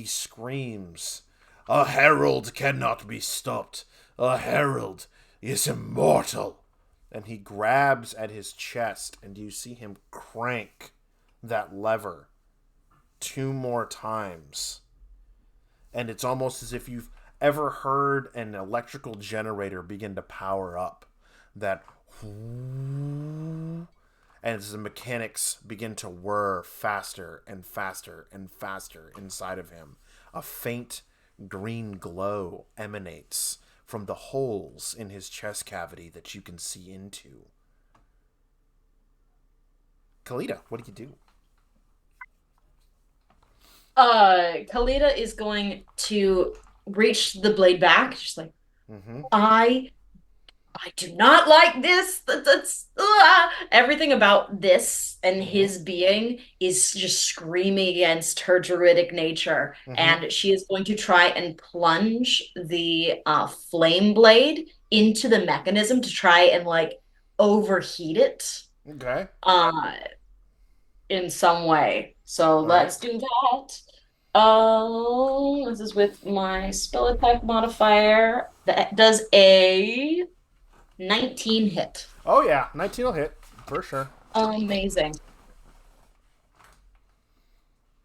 screams, "A herald cannot be stopped. A herald is immortal." And he grabs at his chest, and you see him crank that lever 2 more times. And it's almost as if you've ever heard an electrical generator begin to power up. That whoo, and as the mechanics begin to whir faster and faster and faster inside of him, a faint green glow emanates from the holes in his chest cavity that you can see into. Kalida, what do you do? Kalida is going to reach the blade back. She's like, I do not like this. That's everything about this and his being is just screaming against her druidic nature. And she is going to try and plunge the flame blade into the mechanism to try and like overheat it. Okay. In some way. So let's do that. This is with my spell attack modifier. That does a 19 hit. Oh yeah, 19 will hit for sure. Amazing.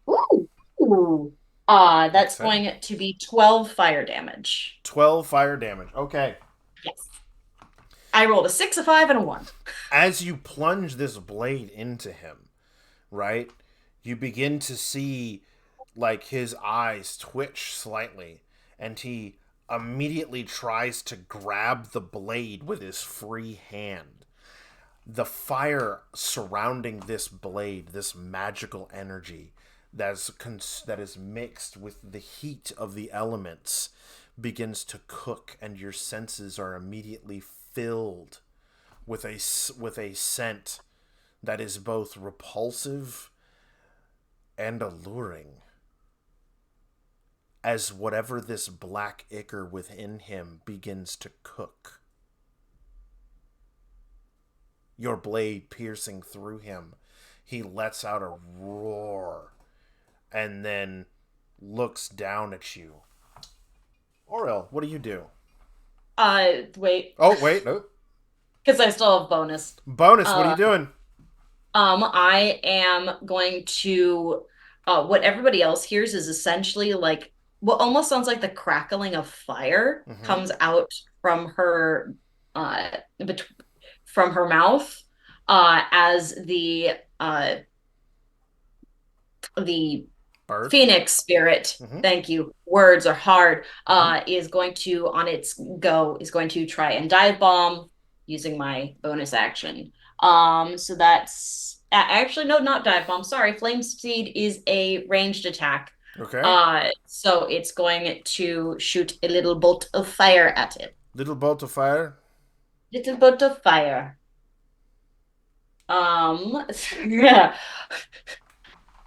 Ooh. That's going to be 12 fire damage. 12 fire damage. Okay. Yes. I rolled a 6, a 5, and a 1. As you plunge this blade into him, right, you begin to see like his eyes twitch slightly, and he immediately tries to grab the blade with his free hand. The fire surrounding this blade, this magical energy that is mixed with the heat of the elements, begins to cook, and your senses are immediately filled with a scent that is both repulsive and alluring, as whatever this black ichor within him begins to cook. your blade piercing through him. He lets out a roar and then looks down at you. Oriel, what do you do? Wait, Oh, wait, no. because I still have bonus. Bonus, what are you doing? I am going to what everybody else hears is essentially like what almost sounds like the crackling of fire comes out from her from her mouth as the Bird? Phoenix spirit, thank you. Words are hard. Is going to is going to try and dive bomb using my bonus action. So that's actually no, not dive bomb. Sorry, flame speed is a ranged attack. Okay. So it's going to shoot a little bolt of fire at it. Little bolt of fire. Little bolt of fire. Yeah.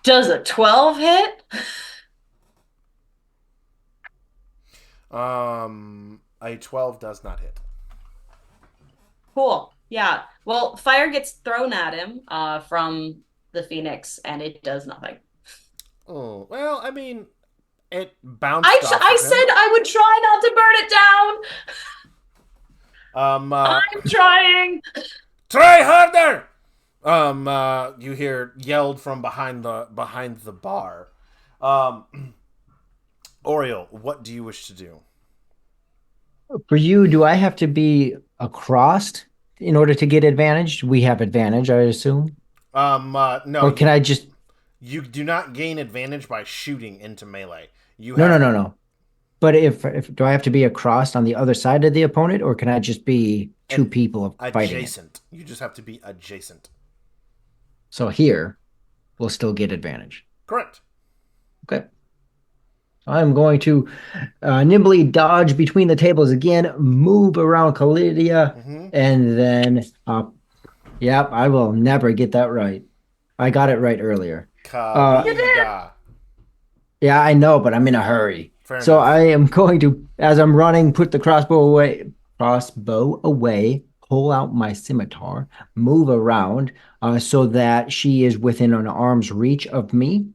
Does a 12 hit? A 12 does not hit. Cool. Yeah. Well, fire gets thrown at him from the Phoenix, and it does nothing. Oh, well, I mean, it bounced I off of said him. I would try not to burn it down. I'm trying. Try harder! You hear yelled from behind the bar. Oriel, what do you wish to do? For you, do I have to be across in order to get advantage? We have advantage, I assume. No. Or can I just... You do not gain advantage by shooting into melee. No. But if do I have to be across on the other side of the opponent, or can I just be two people fighting adjacent? You just have to be adjacent. So here, we'll still get advantage. Correct. Okay. I'm going to nimbly dodge between the tables again, move around Kalidia, and then, yep, I will never get that right. I got it right earlier. Yeah, I know, but I'm in a hurry. Fair so enough. I am going to, as I'm running, put the crossbow away, pull out my scimitar, move around so that she is within an arm's reach of me,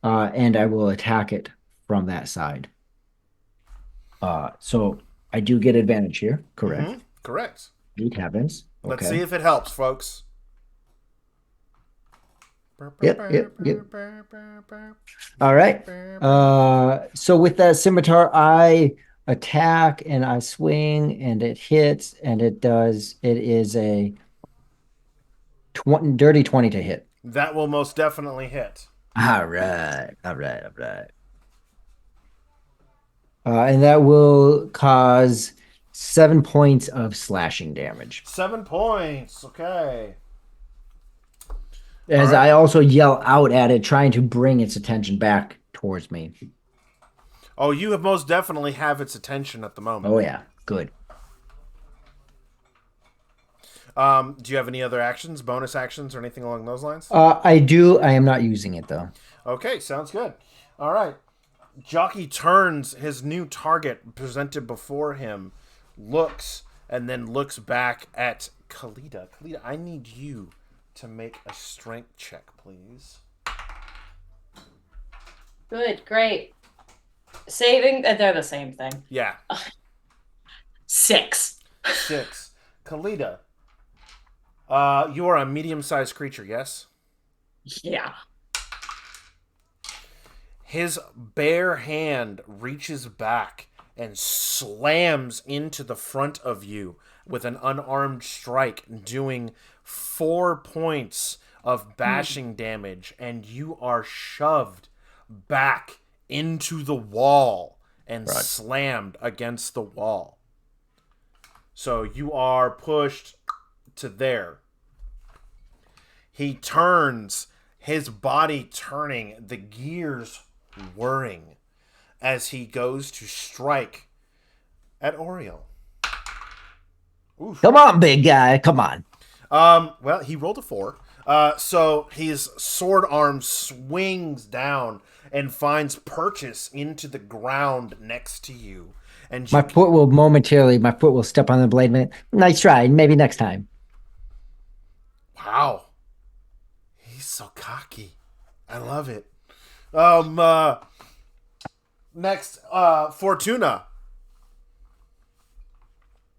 and I will attack it from that side. So I do get advantage here, correct? Correct. Good heavens. Okay. Let's see if it helps, folks. Yep. All right. So with that scimitar, I attack and I swing and it hits and it is a dirty 20 to hit. That will most definitely hit. All right. And that will cause 7 points of slashing damage. 7 points. Okay. As I also yell out at it, trying to bring its attention back towards me. Oh, you have most definitely have its attention at the moment. Oh, yeah. Good. Do you have any other actions, bonus actions, or anything along those lines? I do. I am not using it, though. Okay, sounds good. All right. Jockey turns his new target presented before him, looks, and then looks back at Khalida. Khalida, I need you to make a strength check, please. Good, great. Saving, they're the same thing. Yeah. 6. 6. Khalida, you are a medium-sized creature, yes? Yeah. His bare hand reaches back and slams into the front of you with an unarmed strike, doing 4 points of bashing damage, and you are shoved back into the wall and slammed against the wall. So you are pushed to there. He turns, his body turning, the gears whirring as he goes to strike at Oriel. Oof. Come on, big guy. Come on. Well, he rolled a 4. So his sword arm swings down and finds purchase into the ground next to you. And my foot will step on the blade. Nice try. Maybe next time. Wow. He's so cocky. I love it. Next, Fortuna.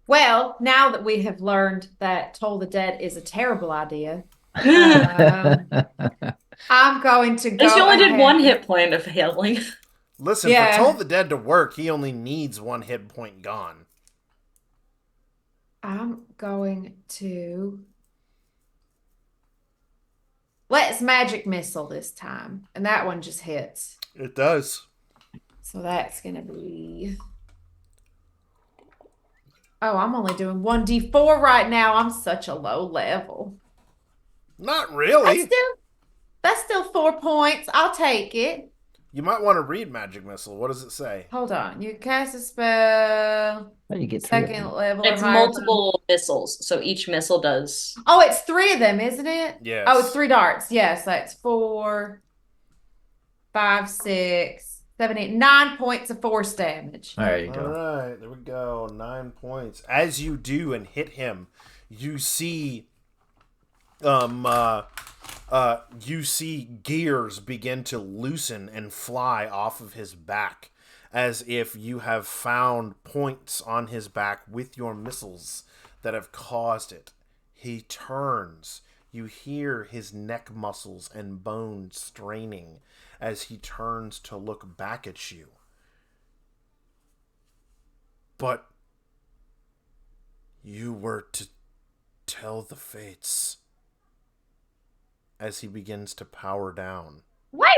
Well, now that we have learned that Toll the Dead is a terrible idea, I'm going to go. She only did ahead. 1 hit point of healing. Listen, Yeah. for Toll the Dead to work, he only needs 1 hit point gone. I'm going to. Let's magic missile this time. And that one just hits. It does. So that's going to be. Oh, I'm only doing 1d4 right now. I'm such a low level. Not really. That's still 4 points. I'll take it. You might want to read Magic Missile. What does it say? Hold on. You cast a spell. How do you get 3 of Second them? level. or It's higher. multiple missiles, so each missile does. Oh, it's 3 of them, isn't it? Yes. Oh, it's 3 darts. Yes, that's 4, 5, 6, 7, 8, 9 points of force damage. There you All go. right, there we go. 9 points. As you do and hit him, you see gears begin to loosen and fly off of his back, as if you have found points on his back with your missiles that have caused it. He turns. You hear his neck muscles and bones straining as he turns to look back at you. But you were to tell the fates. As he begins to power down. Wait.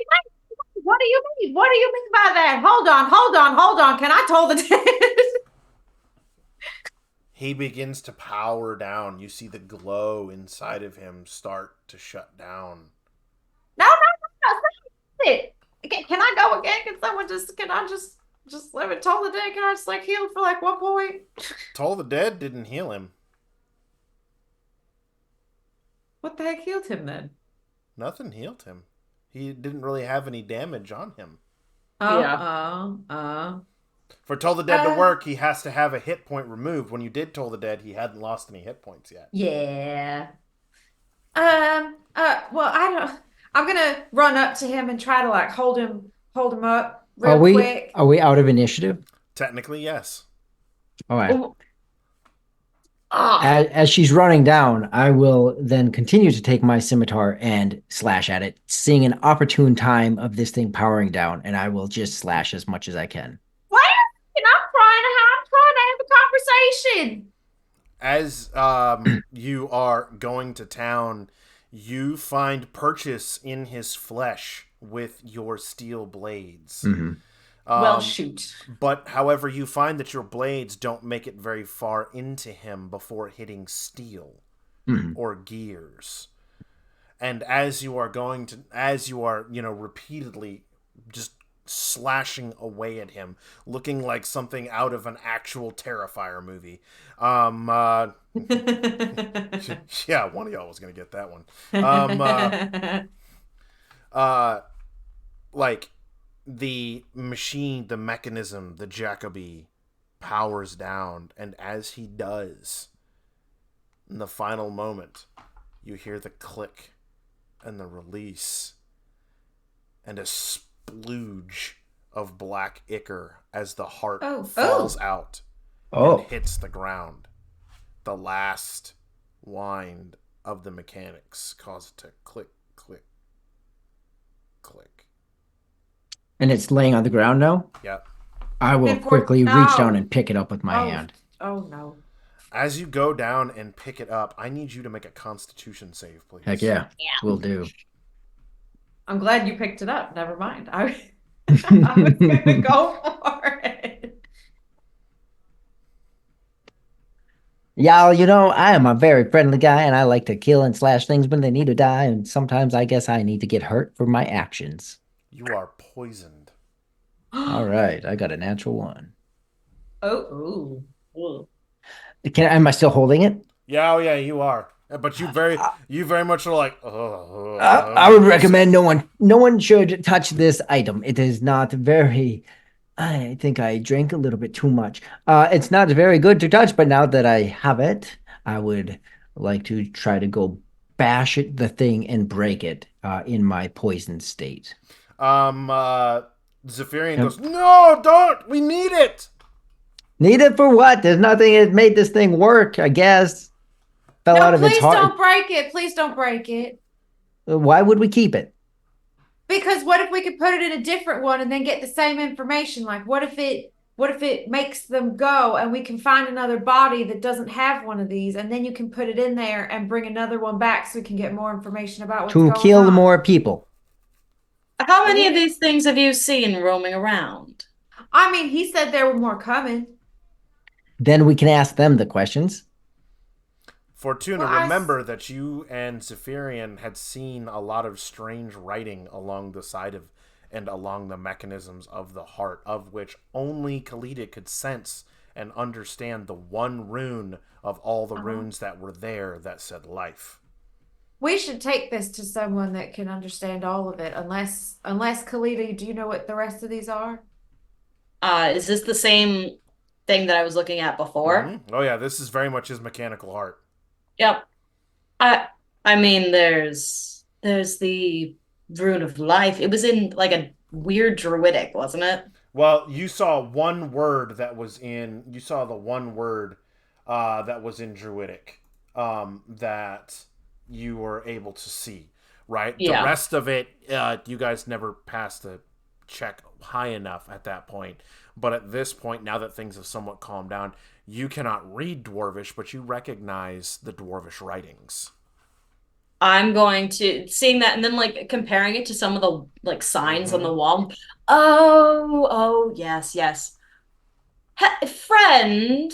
What do you mean? What do you mean by that? Hold on. Can I toll the dead? He begins to power down. You see the glow inside of him start to shut down. No. It. Can I go again? Can I just let it toll the dead? Can I just like heal for like 1 point? Toll the Dead didn't heal him. What the heck healed him then? Nothing healed him. He didn't really have any damage on him. For Toll the Dead to work, he has to have a hit point removed. When you did Toll the Dead, he hadn't lost any hit points yet. Yeah. Well, I don't. I'm gonna run up to him and try to like hold him up real quick. Are we out of initiative? Technically, yes. All right. Oh. Ah. As she's running down, I will then continue to take my scimitar and slash at it, seeing an opportune time of this thing powering down, and I will just slash as much as I can. Wait, I'm trying to have a conversation. As you are going to town, you find purchase in his flesh with your steel blades. Mm-hmm. Well, shoot. But, however, you find that your blades don't make it very far into him before hitting steel or gears. And as you are repeatedly just slashing away at him, looking like something out of an actual Terrifier movie. Yeah, one of y'all was going to get that one. Like, the machine, the mechanism, the Jacoby powers down, and as he does, in the final moment, you hear the click and the release and a splooge of black ichor as the heart falls out and hits the ground. The last wind of the mechanics cause it to click, click, click. And it's laying on the ground now? Yep. I will quickly reach down and pick it up with my hand. Oh, no. As you go down and pick it up, I need you to make a Constitution save, please. Heck yeah. Will do. I'm glad you picked it up. Never mind. I was going to go for it. Y'all, I am a very friendly guy, and I like to kill and slash things when they need to die, and sometimes I guess I need to get hurt for my actions. You are poisoned. All right, I got a natural 1. Oh, Am I still holding it? Yeah, you are. But you very much are like. I would recommend no one should touch this item. It is not very. I think I drank a little bit too much. It's not very good to touch, but now that I have it, I would like to try to go bash the thing and break it in my poisoned state. Zephyrian Yep. goes, "No, don't! We need it!" Need it for what? There's nothing that made this thing work, I guess. Fell out No, of its please heart. don't break it. Please don't break it. Why would we keep it? Because what if we could put it in a different one and then get the same information? Like what if it makes them go and we can find another body that doesn't have one of these and then you can put it in there and bring another one back so we can get more information about what's To going kill on. more people. How many of these things have you seen roaming around? I mean, he said there were more coming. Then we can ask them the questions. Fortuna, Well, remember that you and Zephyrian had seen a lot of strange writing along the side of and along the mechanisms of the heart, of which only Khalida could sense and understand the one rune of all the runes that were there that said life. We should take this to someone that can understand all of it. Unless Khalida, do you know what the rest of these are? Is this the same thing that I was looking at before? Mm-hmm. Oh yeah, this is very much his mechanical heart. Yep. I mean, there's the rune of life. It was in like a weird druidic, wasn't it? Well, you saw one word that was in. You saw the one word that was in Druidic that you were able to see, right? Yeah. The rest of it, you guys never passed the check high enough at that point. But at this point, now that things have somewhat calmed down, you cannot read Dwarvish, but you recognize the Dwarvish writings. I'm going to seeing that and then like comparing it to some of the like signs on the Mhm. wall. Oh, yes, yes. Friend,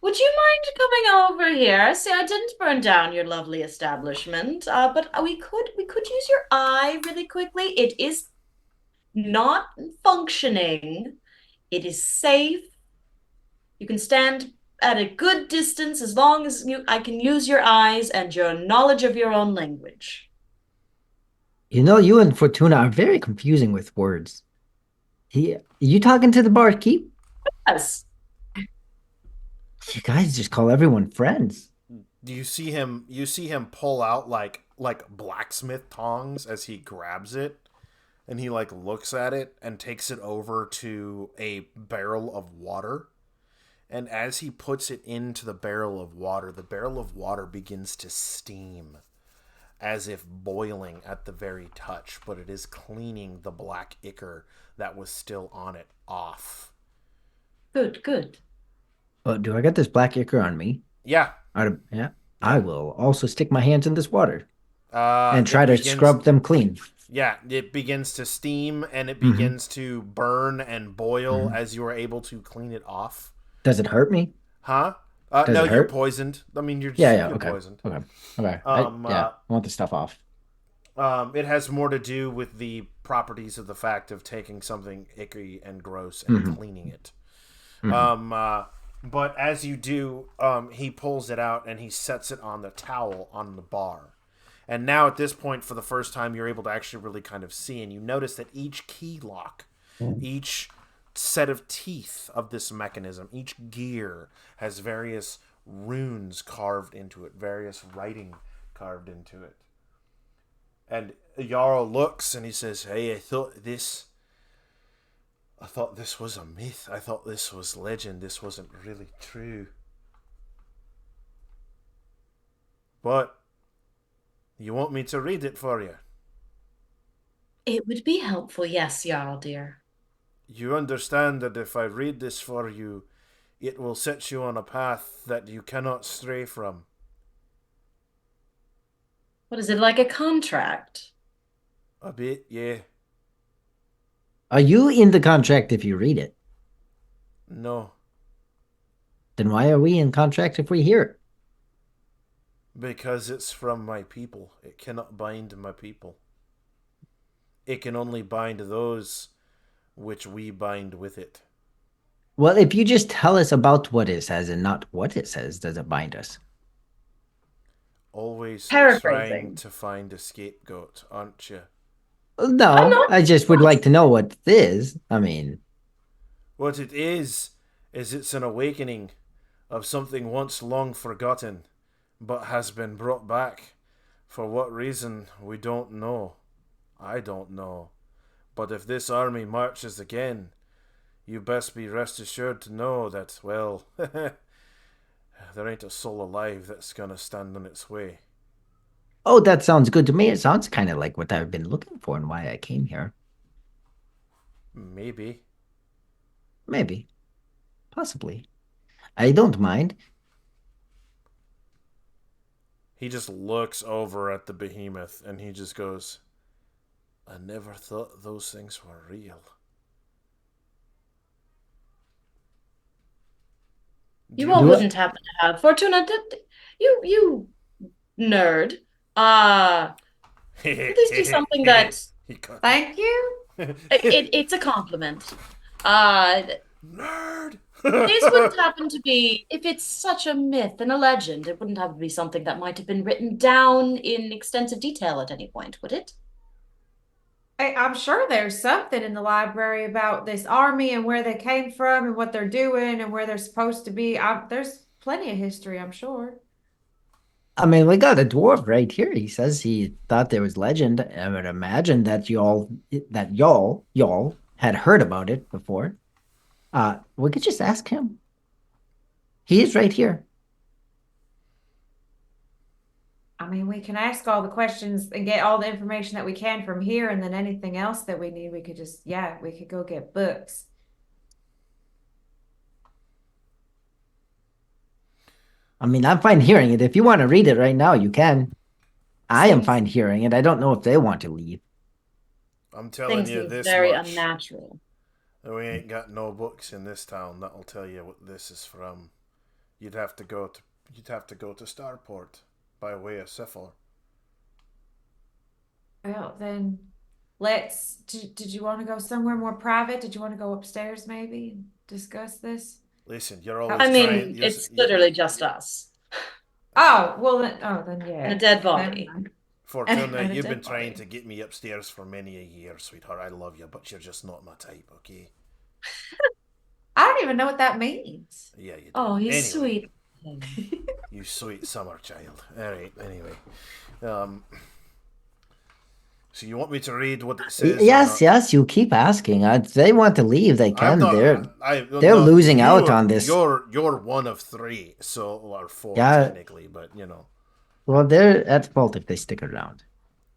would you mind coming over here? See, I didn't burn down your lovely establishment, but we could use your eye really quickly. It is not functioning. It is safe. You can stand at a good distance as long as I can use your eyes and your knowledge of your own language. You know, you and Fortuna are very confusing with words. You talking to the barkeep? Yes. You guys just call everyone friends. Do you see him? You see him pull out like blacksmith tongs as he grabs it, and he like looks at it and takes it over to a barrel of water. And as he puts it into the barrel of water begins to steam as if boiling at the very touch, but it is cleaning the black ichor that was still on it off. Good. Oh, do I got this black ichor on me? Yeah. Yeah. I will also stick my hands in this water and It try to begins- scrub them clean. Yeah, it begins to steam and it begins to burn and boil as you are able to clean it off. Does it hurt me? Huh? Does No, it you're hurt? poisoned. I mean, you're Okay. poisoned. Okay. Yeah. I want the stuff off. It has more to do with the properties of the fact of taking something icky and gross and cleaning it. But as you do, he pulls it out and he sets it on the towel on the bar. And now at this point, for the first time, you're able to actually really kind of see, and you notice that each key lock, each set of teeth of this mechanism, each gear has various runes carved into it, various writing carved into it. And Jarl looks and he says, "Hey, I thought this was a myth. I thought this was legend. This wasn't really true. But you want me to read it for you? It would be helpful, yes, Jarl dear. You understand that if I read this for you, it will set you on a path that you cannot stray from." What is it, like a contract? A bit, yeah. Are you in the contract if you read it? No, Then why are we in contract if we hear it? because it's from my people. It cannot bind my people. It can only bind those which we bind with it. Well, if you just tell us about what it says and not what it says, does it bind us? Always Paraphrasing. trying to find a scapegoat, aren't you? No, not- I just would like to know what it is. I mean, What it is it's an awakening of something once long forgotten but has been brought back. For what reason, we don't know. I don't know. But if this army marches again, you best be rest assured to know that, well, there ain't a soul alive that's gonna stand in its way. Oh, that sounds good to me. It sounds kind of like what I've been looking for and why I came here. Maybe. Maybe. Possibly. I don't mind. He just looks over at the behemoth and he just goes, I never thought those things were real. You all Do wouldn't happen to have Fortuna, did you nerd? Uh, would this be something that Thank you. it's a compliment. Uh, Nerd! this wouldn't happen to be, if it's such a myth and a legend, it wouldn't have to be something that might have been written down in extensive detail at any point, would it? I'm sure there's something in the library about this army and where they came from and what they're doing and where they're supposed to be. There's plenty of history, I'm sure. I mean, we got a dwarf right here. He says he thought there was legend. I would imagine that y'all had heard about it before. We could just ask him. He is right here. I mean, we can ask all the questions and get all the information that we can from here, and then anything else that we need, we could just, yeah, we could go get books. I mean, I'm fine hearing it. If you want to read it right now, you can. I am Seems- fine hearing it. I don't know if they want to leave. I'm telling Things you seem this very much. unnatural. We ain't got no books in this town that'll tell you what this is from. You'd have to go to Starport by way of Syphil. Well, then did you want to go somewhere more private? Did you want to go upstairs maybe and discuss this? Listen, you're always I trying. mean, it's literally just us Oh, well then yeah. and a dead body. Fortuna, And a you've dead been trying body. to get me upstairs for many a year, sweetheart. I love you, but you're just not my type, okay? I don't even know what that means. Yeah, you do. Oh, he's Anyway, sweet. you sweet summer child. All right. Anyway, um, so you want me to read what it says? Yes, you keep asking. If they want to leave, they I'm can. not. They're no, losing out on this. You're one of three, so or four Yeah. technically, but you know. Well, they're at fault if they stick around.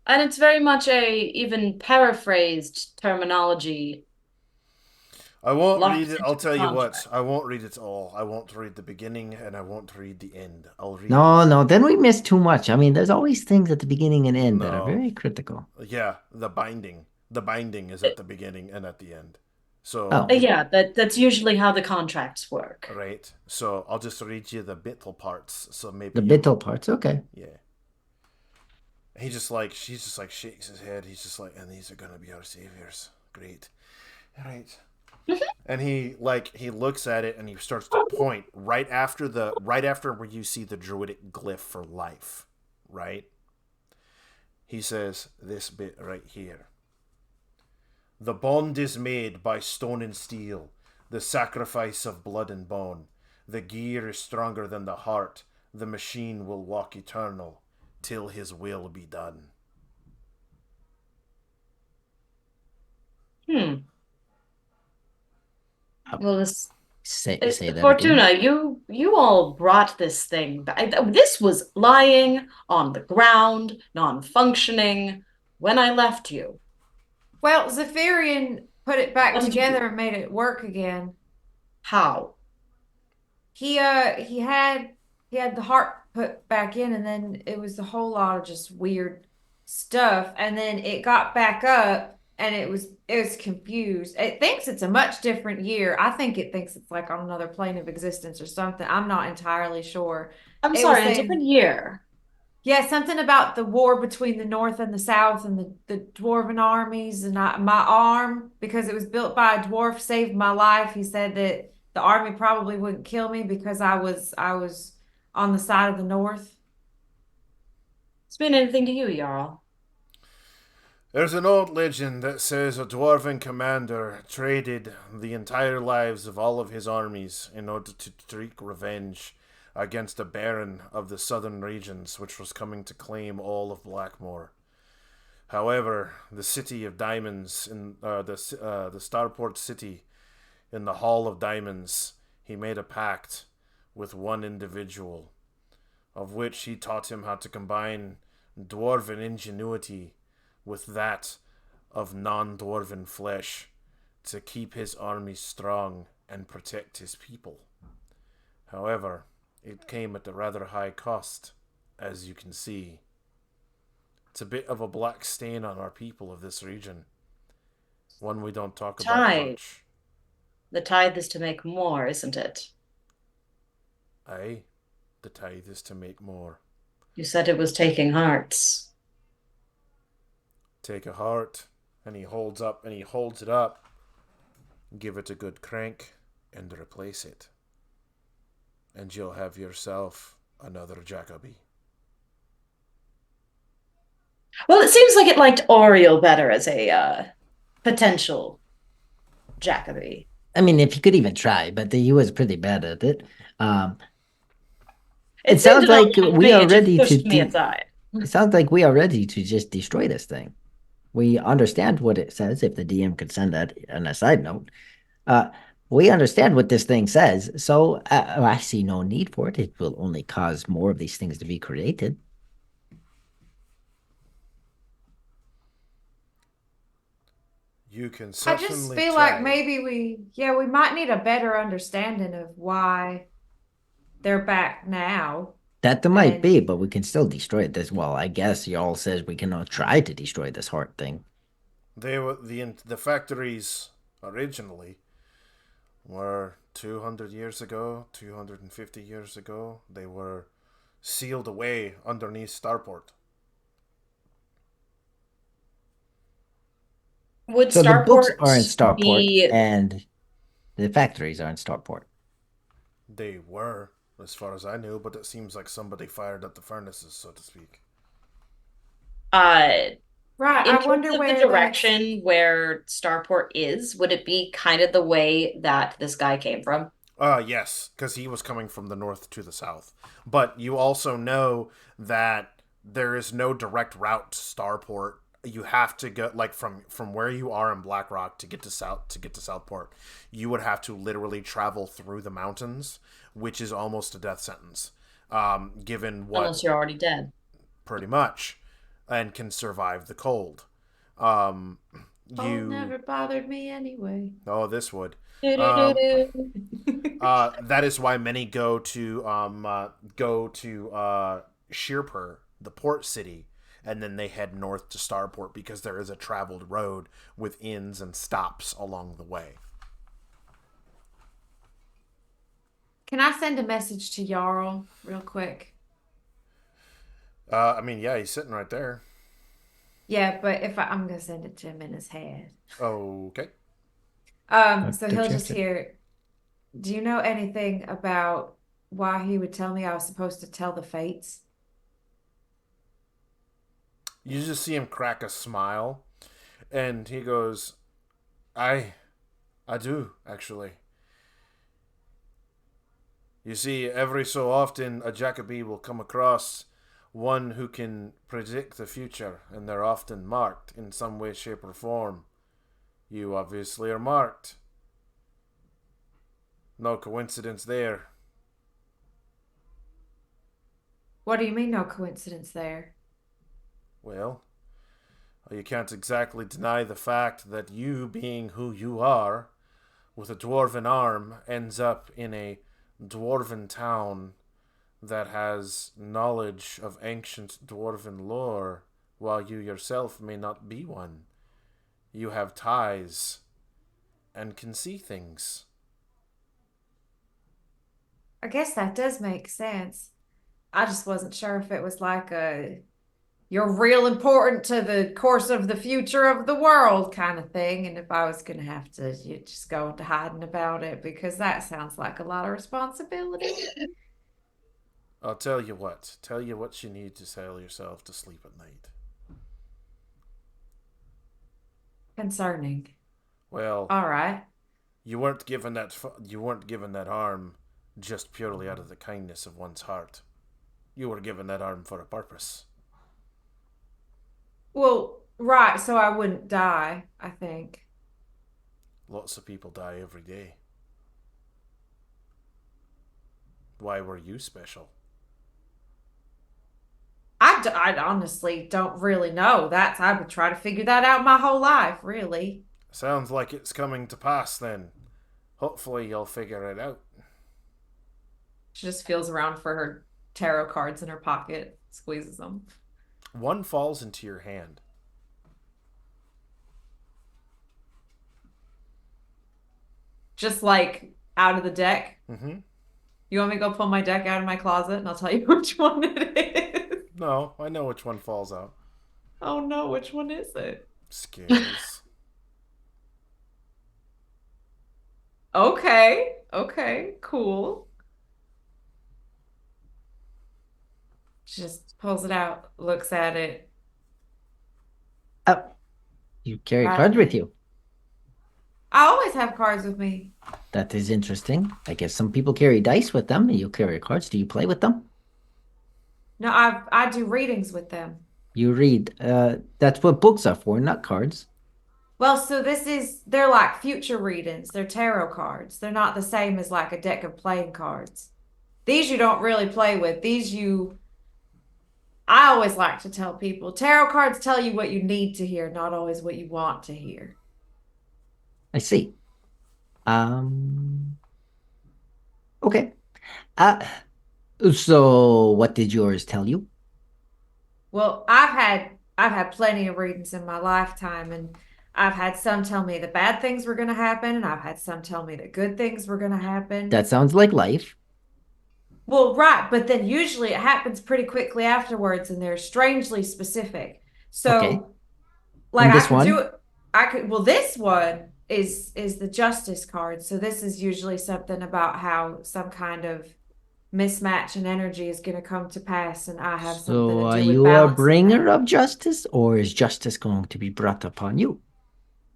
And it's very much a even paraphrased terminology. I won't Locked read it. I'll into tell you what. contract. I won't read it all. I won't read the beginning, and I won't read the end. I'll read. No, then we miss too much. I mean, there's always things at the beginning and end that are No. very critical. Yeah, the binding. The binding is at the beginning and at the end. So Oh. Yeah, that's usually how the contracts work. right. So I'll just read you the bittle parts. So maybe The you- bittle parts, okay. Yeah. She's just like shakes his head. He's just like, and these are gonna be our saviors. Great. All right. And he looks at it and he starts to point right after where you see the druidic glyph for life, right? He says this bit right here. The bond is made by stone and steel, the sacrifice of blood and bone. The gear is stronger than the heart. The machine will walk eternal till his will be done. Well, this Say that Fortuna, again. you all brought this thing back. This was lying on the ground, non-functioning when I left you. Well, Zephyrian put it back What did you together do? and made it work again. How? He had the heart put back in, and then it was a whole lot of just weird stuff, and then it got back up, and it was confused. It thinks it's a much different year. I think it thinks it's like on another plane of existence or something. I'm not entirely sure. I'm It was sorry, a saying- different year. Yeah, something about the war between the North and the South and the Dwarven armies, and my arm, because it was built by a dwarf, saved my life. He said that the army probably wouldn't kill me because I was on the side of the North. Does it mean anything to you, Jarl? There's an old legend that says a dwarven commander traded the entire lives of all of his armies in order to wreak revenge against a baron of the southern regions which was coming to claim all of Blackmore. However, the city of diamonds in the starport city in the Hall of Diamonds, he made a pact with one individual, of which he taught him how to combine dwarven ingenuity with that of non-dwarven flesh to keep his army strong and protect his people. However, it came at a rather high cost, as you can see. It's a bit of a black stain on our people of this region, one we don't talk about Tithe. much. The tithe is to make more, isn't it? Aye, the tithe is to make more. You said it was taking hearts. Take a heart, and he holds it up, give it a good crank, and replace it. And you'll have yourself another Jacoby. Well, it seems like it liked Oriel better as a potential Jacoby. I mean, if he could even try, but he was pretty bad at it. Um, It it seemed sounds to not like like we me, are it just ready to pushed me do. aside. It sounds like we are ready to just destroy this thing. We understand what it says. If the DM could send that on a side note, uh, we understand what this thing says. So I see no need for it. It will only cause more of these things to be created. You can I just certainly feel try. like maybe we might need a better understanding of why they're back now. That might And be, but we can still destroy it. This well, I guess y'all says we cannot try to destroy this heart thing. They were the factories originally were 200 years ago, 250 years ago. They were sealed away underneath Starport. Would So the books are in Starport Starport, be and the factories are in Starport. They were, as far as I knew, but it seems like somebody fired up the furnaces, so to speak. uh right, in I terms wonder of the where that's direction where Starport is, would it be kind of the way that this guy came from? Yes, because he was coming from the north to the south. But you also know that there is no direct route to Starport. You have to go like from where you are in Blackrock to get to Southport. You would have to literally travel through the mountains, which is almost a death sentence. Given what Unless you're already dead. pretty much, and can survive the cold. Um, cold you never bothered me anyway. oh this would. Um, Do-do-do-do. That is why many go to Shirpur, the port city, and then they head north to Starport because there is a traveled road with inns and stops along the way. Can I send a message to Jarl real quick? I mean, yeah, he's sitting right there. Yeah, but I'm gonna send it to him in his head. Okay. So he'll just hear, do you know anything about why he would tell me I was supposed to tell the fates? You just see him crack a smile, and he goes, "I, I do actually. You see, every so often a Jacoby will come across one who can predict the future, and they're often marked in some way, shape, or form. You obviously are marked. No coincidence there. What do you mean, no coincidence there? Well, you can't exactly deny the fact that you, being who you are, with a dwarven arm, ends up in a dwarven town that has knowledge of ancient dwarven lore, while you yourself may not be one. You have ties and can see things." I guess that does make sense. I just wasn't sure if it was like you're real important to the course of the future of the world kind of thing. And if I was going to have to just go into hiding about it, because that sounds like a lot of responsibility. I'll tell you what. Tell you what you need to tell yourself to sleep at night. Concerning. Well, All right. you weren't given that arm just purely out of the kindness of one's heart. You were given that arm for a purpose. Well, right, so I wouldn't die, I think. Lots of people die every day. Why were you special? I honestly don't really know. I've been trying to figure that out my whole life, really. Sounds like it's coming to pass then. Hopefully you'll figure it out. She just feels around for her tarot cards in her pocket, squeezes them. One falls into your hand. Just like out of the deck. Mm-hmm. You want me to go pull my deck out of my closet and I'll tell you which one it is? No, I know which one falls out. Oh no, which one is it? Scales. Okay, cool. She just pulls it out, looks at it. Oh, you carry Right. cards with you. I always have cards with me. That is interesting. I guess some people carry dice with them, and you carry cards. Do you play with them? No, I do readings with them. You read. That's what books are for, not cards. Well, so they're like future readings. They're tarot cards. They're not the same as like a deck of playing cards. These you don't really play with. I always like to tell people tarot cards tell you what you need to hear, not always what you want to hear. I see. Okay. Uh, so what did yours tell you? Well, I've had plenty of readings in my lifetime, and I've had some tell me the bad things were going to happen, and I've had some tell me the good things were going to happen. That sounds like life. Well, right, but then usually it happens pretty quickly afterwards, and they're strangely specific. Okay. So, like And I this could do one? it. I could. Well, this one is the justice card. So this is usually something about how some kind of mismatch in energy is going to come to pass, and I have something So to are do with you a balancing bringer that. of justice, or is justice going to be brought upon you?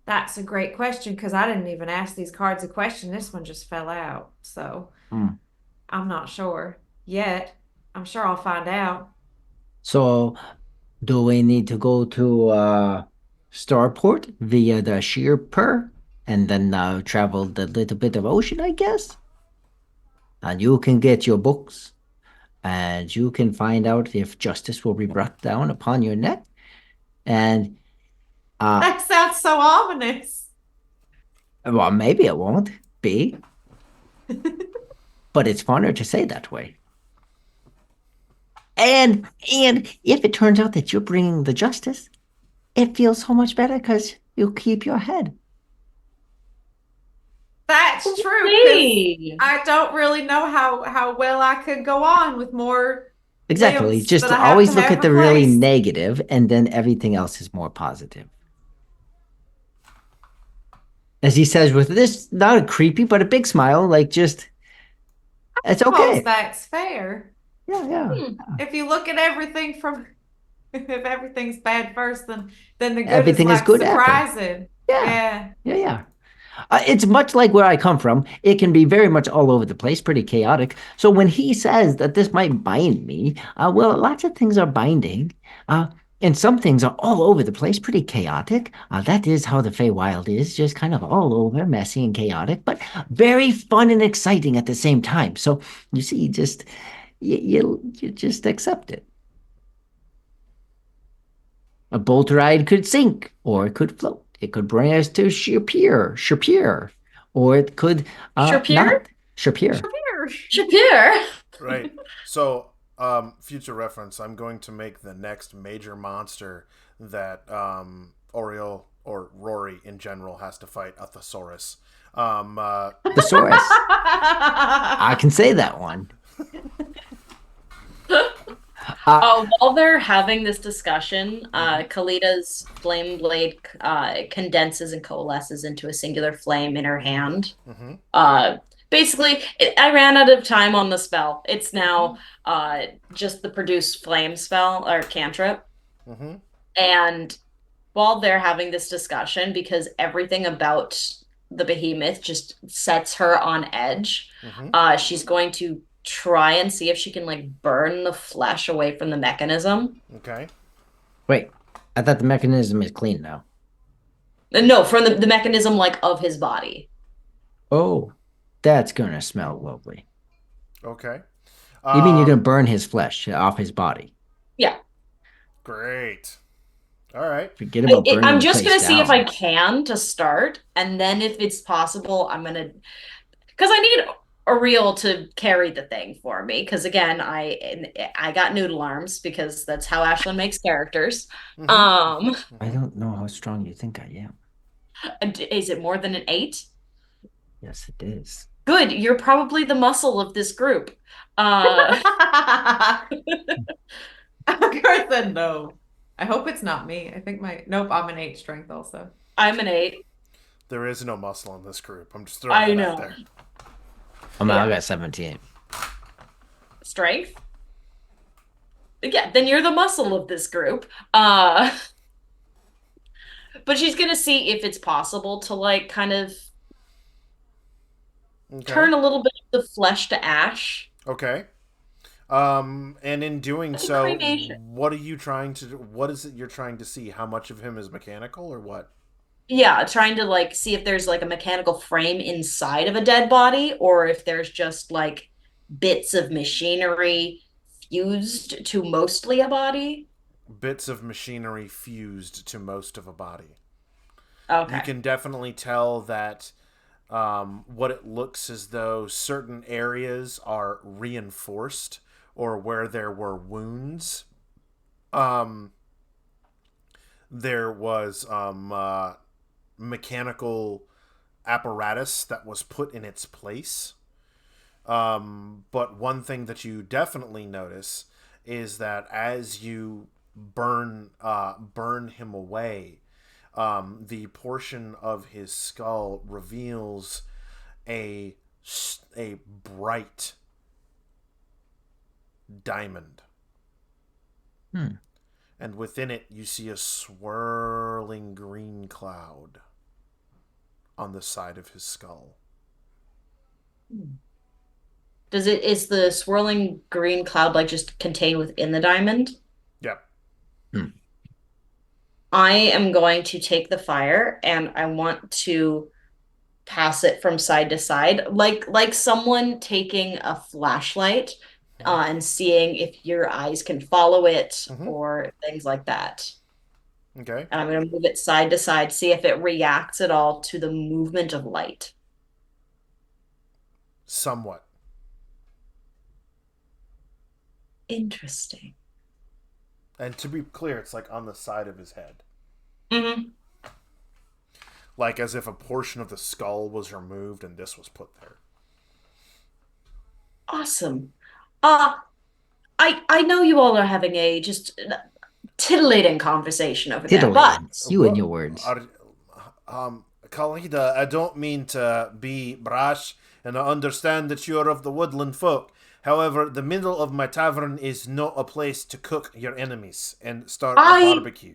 That's a great question because I didn't even ask these cards a question. This one just fell out. So Hmm. I'm not sure yet. I'm sure I'll find out. So do we need to go to Starport via the Sheer and then travel the little bit of ocean, I guess? And you can get your books and you can find out if justice will be brought down upon your neck. And That sounds so ominous. well, maybe it won't be, but it's funner to say that way. And if it turns out that you're bringing the justice, it feels so much better because you keep your head. That's true because Hey. I don't really know how well I could go on with more Exactly. limbs Just that I have to always look have at the really replaced. negative, and then everything else is more positive. As he says with this, not a creepy, but a big smile, like just, it's Suppose okay. that's fair. Yeah. Hmm. If you look at everything from if everything's bad first, then the good is Everything is like good after. surprising. Yeah. Yeah. Yeah. It's much like where I come from. It can be very much all over the place, pretty chaotic. So when he says that this might bind me, well, lots of things are binding. Uh, and some things are all over the place, pretty chaotic. That is how the Feywild is, just kind of all over, messy and chaotic, but very fun and exciting at the same time. So you see, you just accept it. A boat ride could sink, or it could float. It could bring us to Shapir, or it could Shapir? not. Shapir. Shapir. Right. So, future reference, I'm going to make the next major monster that Oriole or Rory in general has to fight a thesaurus. Thesaurus. I can say that one. While they're having this discussion, Kalida's flame blade condenses and coalesces into a singular flame in her hand. Mm-hmm. Basically, I ran out of time on the spell. It's now just the produce flame spell or cantrip. Mm-hmm. And while they're having this discussion, because everything about the behemoth just sets her on edge. Mm-hmm. She's going to try and see if she can like burn the flesh away from the mechanism. Okay. Wait, I thought the mechanism is clean now. No, from the mechanism like of his body. Oh, that's gonna smell lovely. Okay. You mean you're gonna burn his flesh off his body? Yeah. Great. All right. Forget about burning I'm the just place gonna see if I down. can to start, and then if it's possible, I'm gonna because I need Ariel to carry the thing for me. Because again, I got noodle arms because that's how Ashlyn makes characters. Mm-hmm. Um, I don't know how strong you think I am. is it more than an 8? Yes, it is. Good, you're probably the muscle of this group. Uh, Gar said no. I hope it's not me. I think nope, I'm an 8 strength also. I'm an 8. There is no muscle in this group. I'm just throwing I that out know. there. I got 17. Strength? Yeah, then you're the muscle of this group. But she's gonna see if it's possible to like kind of Okay. turn a little bit of the flesh to ash. Okay. And in doing Like so, cremation. what are you trying to do? What is it you're trying to see? How much of him is mechanical or what? Yeah, trying to like see if there's like a mechanical frame inside of a dead body or if there's just like bits of machinery fused to mostly a body. Bits of machinery fused to most of a body. Okay. You can definitely tell that what it looks as though certain areas are reinforced or where there were wounds. There was mechanical apparatus that was put in its place. But one thing that you definitely notice is that as you burn him away, the portion of his skull reveals a bright diamond. And within it, you see a swirling green cloud on the side of his skull. Is the swirling green cloud like just contained within the diamond? Yep. I am going to take the fire and I want to pass it from side to side, like someone taking a flashlight and seeing if your eyes can follow it Mhm. or things like that. Okay. And I'm going to move it side to side, see if it reacts at all to the movement of light. Somewhat. Interesting. And to be clear, it's like on the side of his head. Mm-hmm. Like as if a portion of the skull was removed and this was put there. Awesome. I know you all are having a just titillating conversation over there, but Titillating. You and your words. Khalida, I don't mean to be brash, and I understand that you are of the woodland folk. However, the middle of my tavern is not a place to cook your enemies and start a barbecue.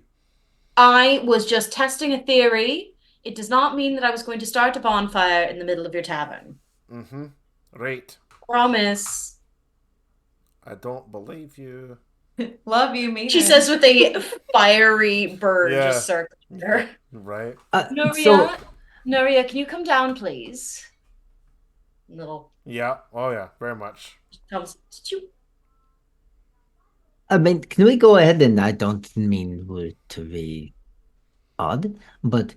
I was just testing a theory. It does not mean that I was going to start a bonfire in the middle of your tavern. Mm-hmm. Right. Promise. I don't believe you. Love you, me. She says with a fiery bird Yeah. just circling her. Right. Noria, Noria, can you come down, please? Little Yeah. Oh, yeah. Very much. comes. I mean, can we go ahead and I don't mean to be odd, but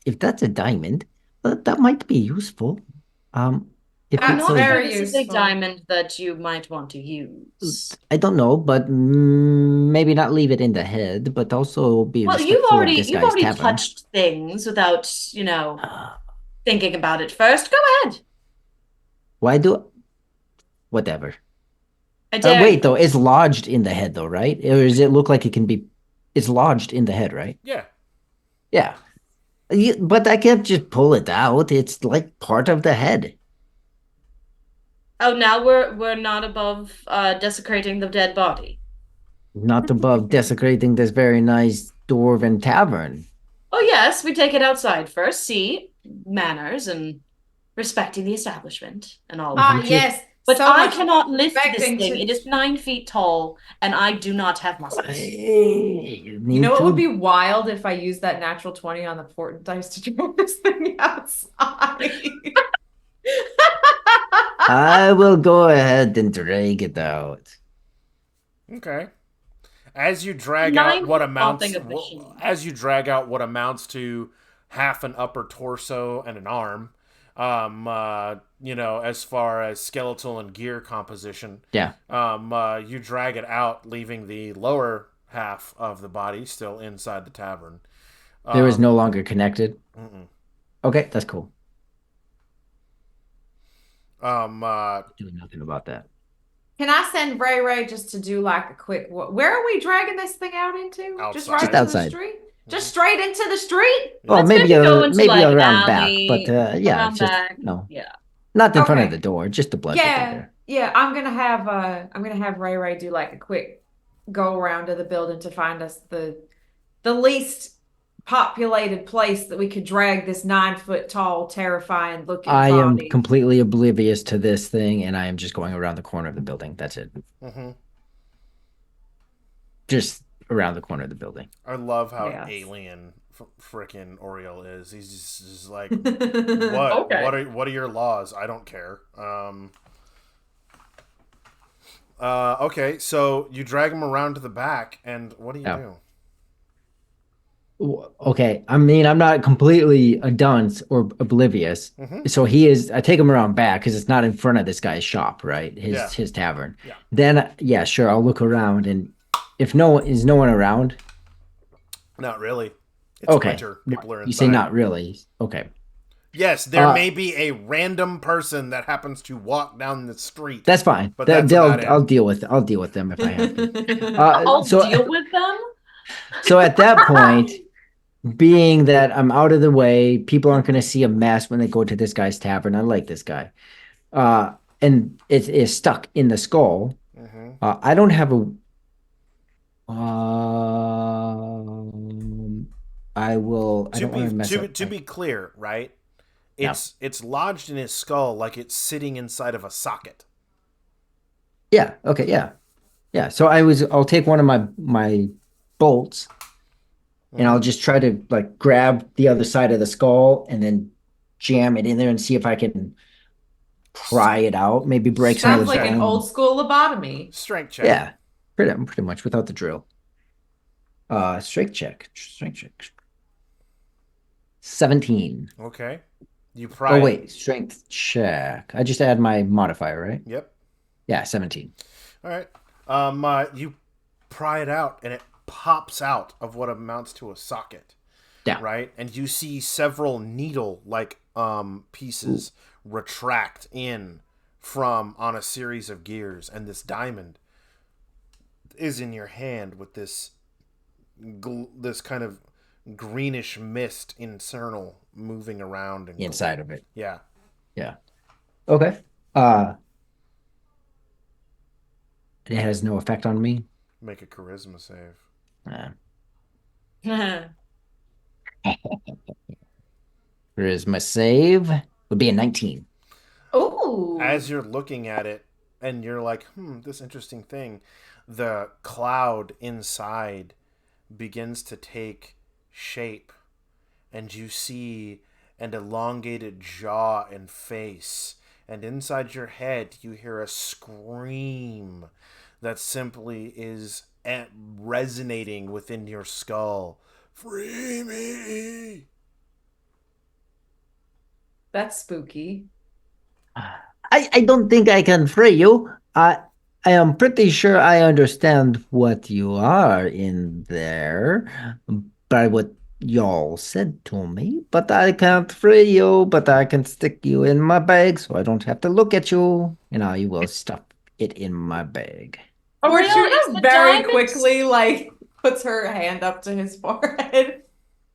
if that's a diamond, that might be useful. If Not it's very This is a useful. diamond that you might want to use. I don't know, but maybe not leave it in the head, but also be Well, respectful of this you've guy's already tavern. touched things without, thinking about it first. Go ahead. Why do whatever? I dare Wait, you. though, it's lodged in the head, though, right? Or does it look like it can be? It's lodged in the head, right? Yeah. Yeah. But I can't just pull it out. It's like part of the head. Oh, now we're not above desecrating the dead body. Not above desecrating this very nice dwarven tavern. Oh, yes, we take it outside first. See, manners and respecting the establishment and all of Ah, that. Just yes. But So I much cannot lift this expecting thing. to. It is 9 feet tall, and I do not have muscles. you You know need what would to. be wild if I used that natural 20 on the Fortnite dice to drag this thing outside? I will go ahead and drag it out. Okay. As you drag out Nine what foot tall amounts, thing of machine. as you drag out what amounts to half an upper torso and an arm, as far as skeletal and gear composition, Yeah, you drag it out, leaving the lower half of the body still inside the tavern. there is no longer connected. Mm-mm. Okay, that's cool. Um, uh, Doing nothing about that. Can I send Ray Ray just to do like a quick? Where are we dragging this thing out into? Just right Outside. Just into the outside. street? Just Mhm. straight into the street? Well, Let's maybe maybe go into maybe like an around back, but alley, yeah, around just back. no, Yeah. not in front of Okay. the door, just to blend it in Yeah, there. yeah. I'm gonna have Ray Ray do like a quick go around of the building to find us the least populated place that we could drag this 9 foot tall, terrifying looking I am body. completely oblivious to this thing, and I am just going around the corner of the building. That's it. Mm-hmm. Just around the corner of the building. I love how Yes. alien frickin' Oriel is. He's just like, Okay. what are your laws? I don't care. Okay, so you drag him around to the back, and what do you Yeah. do? Okay, I mean, I'm not completely a dunce or oblivious. Mm-hmm. So he is. I take him around back because it's not in front of this guy's shop, right? Yeah. His tavern. Yeah. Then, yeah, sure, I'll look around, and if no one around. Not really. It's Okay. winter. People are inside. You say not really. Okay. Yes, there may be a random person that happens to walk down the street. That's fine. But that's I'll deal with them if I have to. I'll so deal with them. so at that point, being that I'm out of the way, people aren't going to see a mess when they go to this guy's tavern. I like this guy. And it is stuck in the skull. Mm-hmm. I don't have a. I will. I don't want to mess up. To be clear, right? It's lodged in his skull like it's sitting inside of a socket. Yeah. Okay. Yeah. Yeah. So I'll take one of my bolts, and I'll just try to like grab the other side of the skull and then jam it in there and see if I can pry it out. Maybe break some of Sounds the like an bone. old school lobotomy. Strength check. Yeah. Pretty much without the drill. Strength check. 17. Okay. You pry. Oh wait, strength check. I just add my modifier, right? Yep. Yeah, 17. All right. You pry it out, and it pops out of what amounts to a socket. Yeah. Right, and you see several needle-like pieces retract in from on a series of gears, and this diamond is in your hand with this kind of greenish mist internal moving around and Inside of it. Yeah. Yeah. Okay. It has no effect on me. Make a charisma save. Charisma save would be a 19. Ooh. As you're looking at it, and you're like, this interesting thing, the cloud inside begins to take shape, and you see an elongated jaw and face, and inside your head you hear a scream that simply is resonating within your skull. Free me! That's spooky. I don't think I can free you. I am pretty sure I understand what you are in there by what y'all said to me, but I can't free you, but I can stick you in my bag so I don't have to look at you, and I will stuff it in my bag. Fortuna very quickly like puts her hand up to his forehead.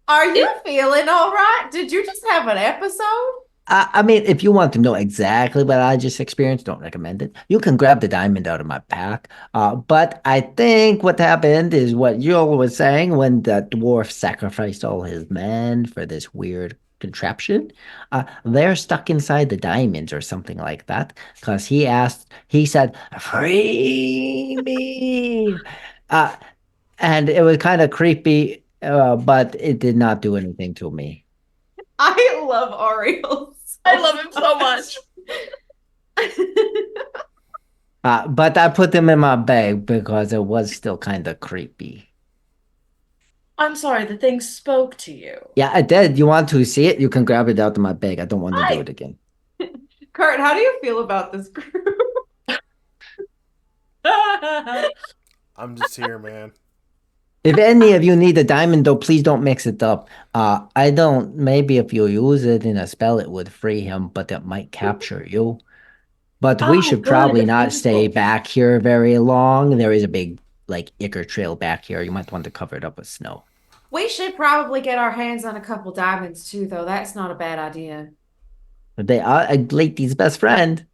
Are you feeling all right? Did you just have an episode? I mean, if you want to know exactly what I just experienced, don't recommend it. You can grab the diamond out of my pack. But I think what happened is what Joel was saying when the dwarf sacrificed all his men for this weird contraption. They're stuck inside the diamonds or something like that. Because he said, "Free me." Uh, and it was kind of creepy, but it did not do anything to me. I love Ariel. I love him so much. But I put them in my bag because it was still kind of creepy. I'm sorry, the thing spoke to you. Yeah, I did. You want to see it? You can grab it out of my bag. I don't want to do I- it again. Kurt, how do you feel about this group? I'm just here, man. If any of you need a diamond, though, please don't mix it up. I don't. Maybe if you use it in a spell, it would free him, but it might capture you. But we Oh, should good. probably not stay Wonderful. back here very long. There is a big, like, ichor trail back here. You might want to cover it up with snow. We should probably get our hands on a couple diamonds too, though. That's not a bad idea. But they are a lady's best friend.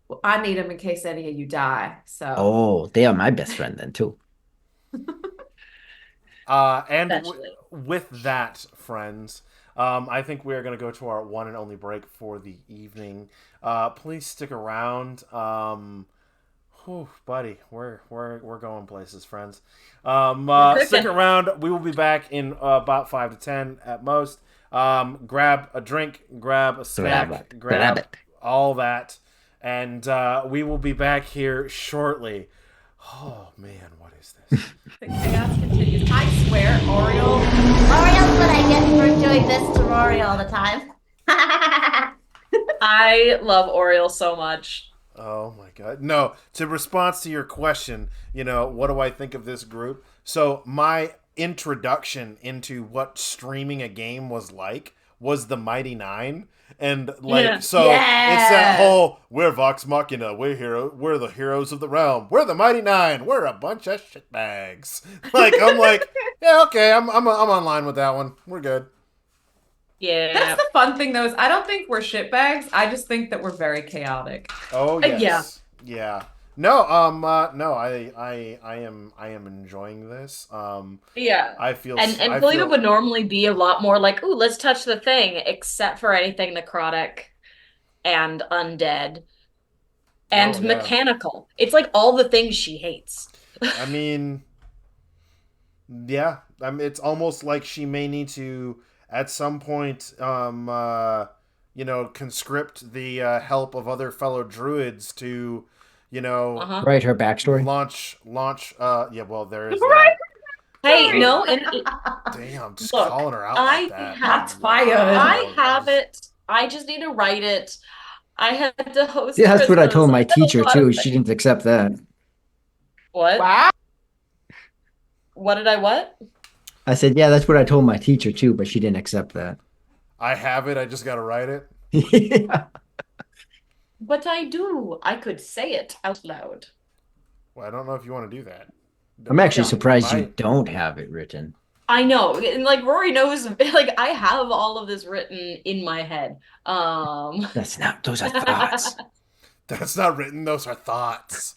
Well, I need them in case any of you die. So Oh, they are my best friend then, too. And Eventually. with that, friends, I think we are going to go to our one and only break for the evening. Please stick around. Buddy, we're going places, friends. Stick around. We will be back in about 5 to 10 at most. Grab a drink, grab a snack, grab it. all that, and we will be back here shortly. Oh man, what is this? the chaos continues. I swear, Oriole. Oriole's what I get for doing this to Rory all the time. I love Oriole so much. Oh my god. No, to response to your question, what do I think of this group? So my introduction into what streaming a game was like was the Mighty Nine. And it's that whole we're Vox Machina, we're the heroes of the realm, we're the Mighty Nine, we're a bunch of shitbags. I'm like, yeah, okay, I'm online with that one. We're good. Yeah. That's the fun thing, though, is I don't think we're shitbags. I just think that we're very chaotic. Oh yes. Yeah. No, no, I am enjoying this. Yeah. I feel And Kalita would normally be a lot more like, ooh, let's touch the thing, except for anything necrotic and undead and mechanical. It's like all the things she hates. I mean, yeah. It's almost like she may need to at some point conscript the help of other fellow druids to Write her backstory. Launch. Yeah, well, there is Right. that. Hey, no, Damn, just look, calling her out I like that. That's fired. I have it. I just need to write it. I had to host. Yeah, that's what I told my Christmas. teacher, too. She didn't accept that. What? Wow. What did I what? I said, yeah, that's what I told my teacher, too, but she didn't accept that. I have it. I just got to write it. Yeah. But I do. I could say it out loud. Well, I don't know if you want to do that. I'm actually Yeah. surprised you don't have it written. I know, and like Rory knows, like I have all of this written in my head. Those are thoughts. That's not written. Those are thoughts.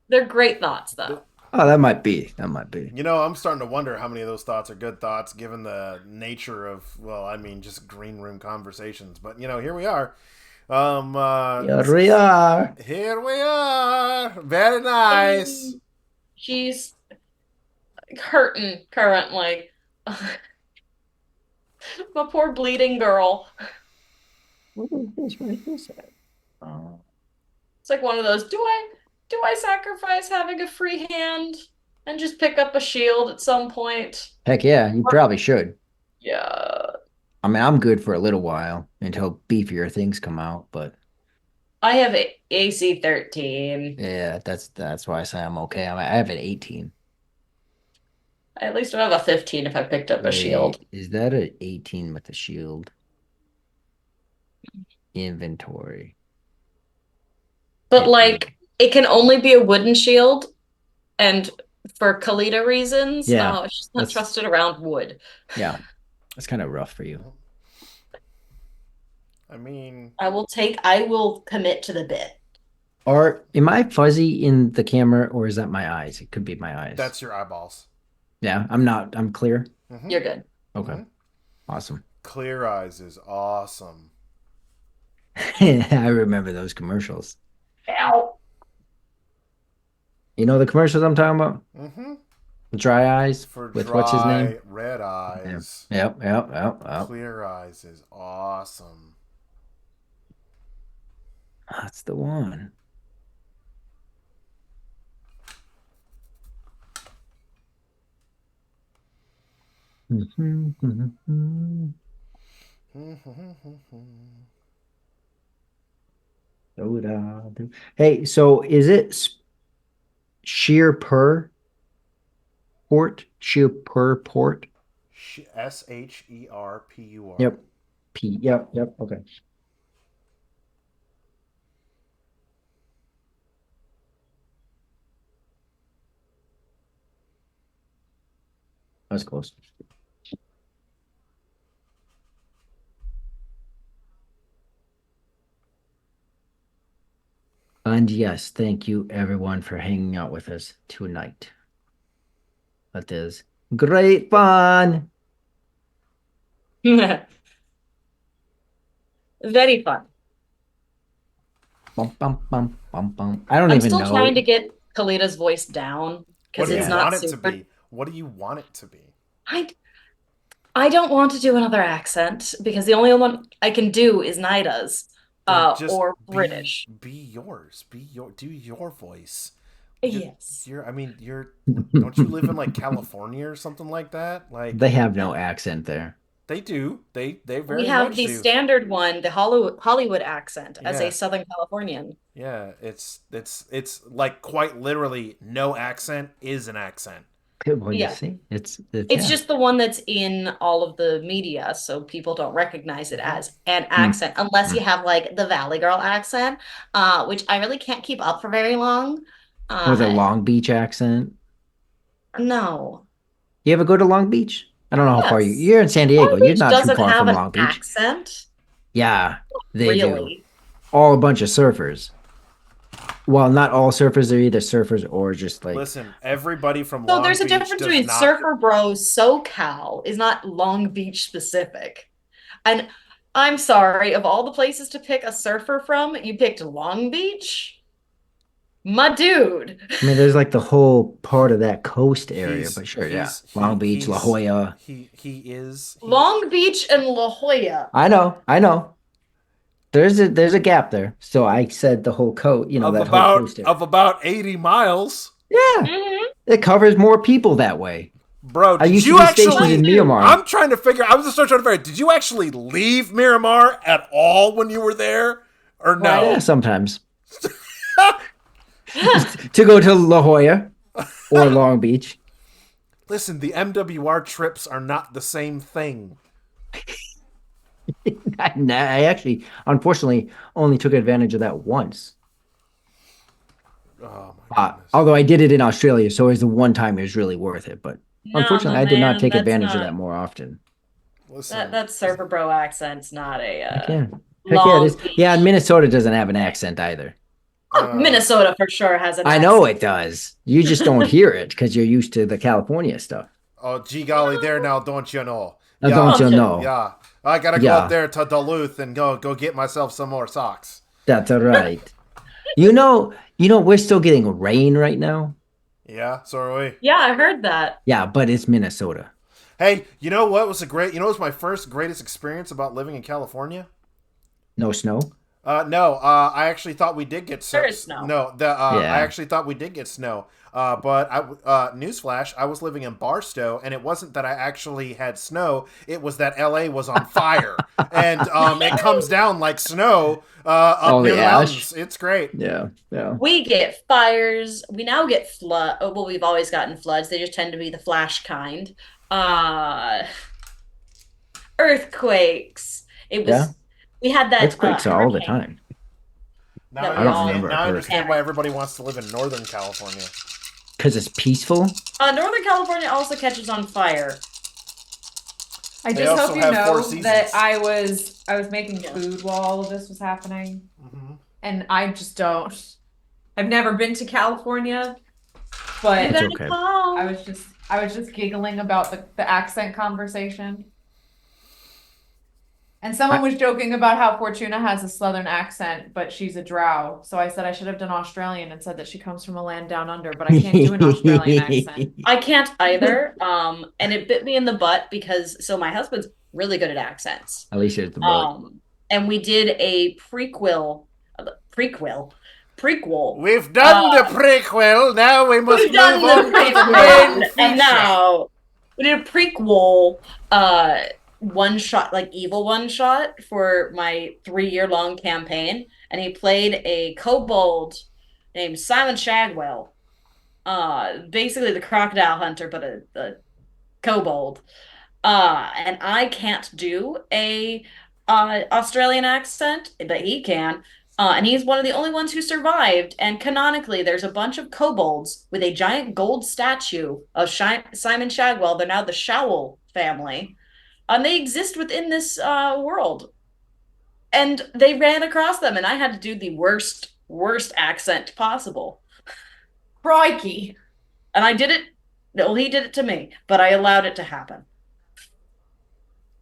They're great thoughts, though. Oh, that might be. I'm starting to wonder how many of those thoughts are good thoughts, given the nature of, just green room conversations. But here we are. Here we are. Here we are. Very nice. She's hurting currently. My poor bleeding girl. What is this? Oh. It's like one of those. Do I sacrifice having a free hand and just pick up a shield at some point? Heck yeah, you probably should. Yeah. I mean, I'm good for a little while until beefier things come out, but I have AC 13. yeah, that's why I say I'm okay. I have an 18. I at least would have a 15 if I picked up a shield. Is that an 18 with a shield? Inventory. But like, it can only be a wooden shield, and for Kalita reasons, Yeah, she's not trusted around wood. Yeah. That's kind of rough for you. I mean, I will commit to the bit. Or am I fuzzy in the camera, or is that my eyes? It could be my eyes. that's your eyeballs. Yeah, I'm not. I'm clear. Mhm. You're good. Okay, Mhm. awesome. Clear Eyes is awesome. I remember those commercials. Ow. You know the commercials I'm talking about? Mm-hmm. Dry Eyes For with dry, what's his name? red eyes. Yep. Clear Eyes is awesome. That's the one. Hey, so is it sheer per port? Sheer per port? SHERPUR. Yep. P. Yep. Okay. That's close. And yes, thank you everyone for hanging out with us tonight. That is great fun. Very fun. I don't I'm even still know. trying to get Kalida's voice down What because do you it's want not it to super. be? What do you want it to be? I don't want to do another accent because the only one I can do is Nida's, Then just or be British. yours. Do your voice. Yes. Don't you live in like California or something like that? Like They have no accent there. they do. They very We have much the do. standard one, the Hollywood accent, as Yeah. a Southern Californian. Yeah, it's like quite literally no accent is an accent. Well, you Yeah. see, it's It's just the one that's in all of the media, so people don't recognize it as an accent unless you have like the Valley Girl accent, which I really can't keep up for very long. or the Long Beach accent. No. You ever go to Long Beach? I don't know how far Yes. you're in San Diego. Long You're Beach not too doesn't far have from an Long Beach. accent. Yeah, they do. Really? All a bunch of surfers. Well, not all surfers. They're either surfers or just like. Listen, everybody from So Long there's a Beach difference does between not. Surfer Bros, SoCal is not Long Beach specific. And I'm sorry, of all the places to pick a surfer from, you picked Long Beach? My dude. I mean, there's like the whole part of that coast area, but sure, yeah. Long Beach, La Jolla. He is. Long Beach and La Jolla. I know. There's a gap there. So I said the whole coast, Of that whole coast area. about 80 miles. Yeah, it covers more people that way. Bro, I did used you to be actually? stationed in Myanmar. I'm trying to figure. I was just trying to figure. Did you actually leave Miramar at all when you were there, or no? Yeah, sometimes. To go to La Jolla or Long Beach. Listen, the MWR trips are not the same thing. I actually, unfortunately, only took advantage of that once. Oh my goodness. Although I did it in Australia, so it was the one time it was really worth it. But unfortunately, I did not take advantage of that more often. Listen, That Surfer Bro accent's not a Heck yeah, Long it is. Beach. Yeah, Minnesota doesn't have an accent either. Minnesota for sure has an I accent. know it does. You just don't hear it because you're used to the California stuff. oh gee golly, there now, don't you know? Now, don't you know? Yeah, I gotta go up there to Duluth and go get myself some more socks. That's all right. You know, we're still getting rain right now. Yeah, so are we. Yeah, I heard that. Yeah, but it's Minnesota. Hey, you know what was my first greatest experience about living in California? No snow. No, I actually thought we did get There is snow. No, I actually thought we did get snow. But newsflash, I was living in Barstow, and it wasn't that I actually had snow. It was that LA was on fire, and it comes down like snow up near the mountains. It's great. Yeah. We get fires. We now get flood. Oh, well, we've always gotten floods. They just tend to be the flash kind. Earthquakes. It was. Yeah. We had that. Earthquakes all the time. Now I don't remember Now I a understand why everybody wants to live in Northern California. Because it's peaceful. Northern California also catches on fire. I They just also hope you have 4 know seasons. that I was making food while all of this was happening, and I just don't. I've never been to California, but It's okay. I was just giggling about the accent conversation. And someone was joking about how Fortuna has a southern accent, but she's a drow. So I said I should have done Australian and said that she comes from a land down under, but I can't do an Australian accent. I can't either. And it bit me in the butt because my husband's really good at accents. Alicia is the boat. And we did a prequel. We've done the prequel. Now we must move on to the main feature. And now we did a prequel one shot, like evil one shot for my 3-year-long campaign, and he played a kobold named Simon Shagwell, basically the crocodile hunter, but a kobold. And I can't do a Australian accent, but he can. And he's one of the only ones who survived. And canonically, there's a bunch of kobolds with a giant gold statue of Simon Shagwell. They're now the Showl family. They exist within this world. And they ran across them, and I had to do the worst accent possible. Crikey. And I did it. Well, he did it to me, but I allowed it to happen.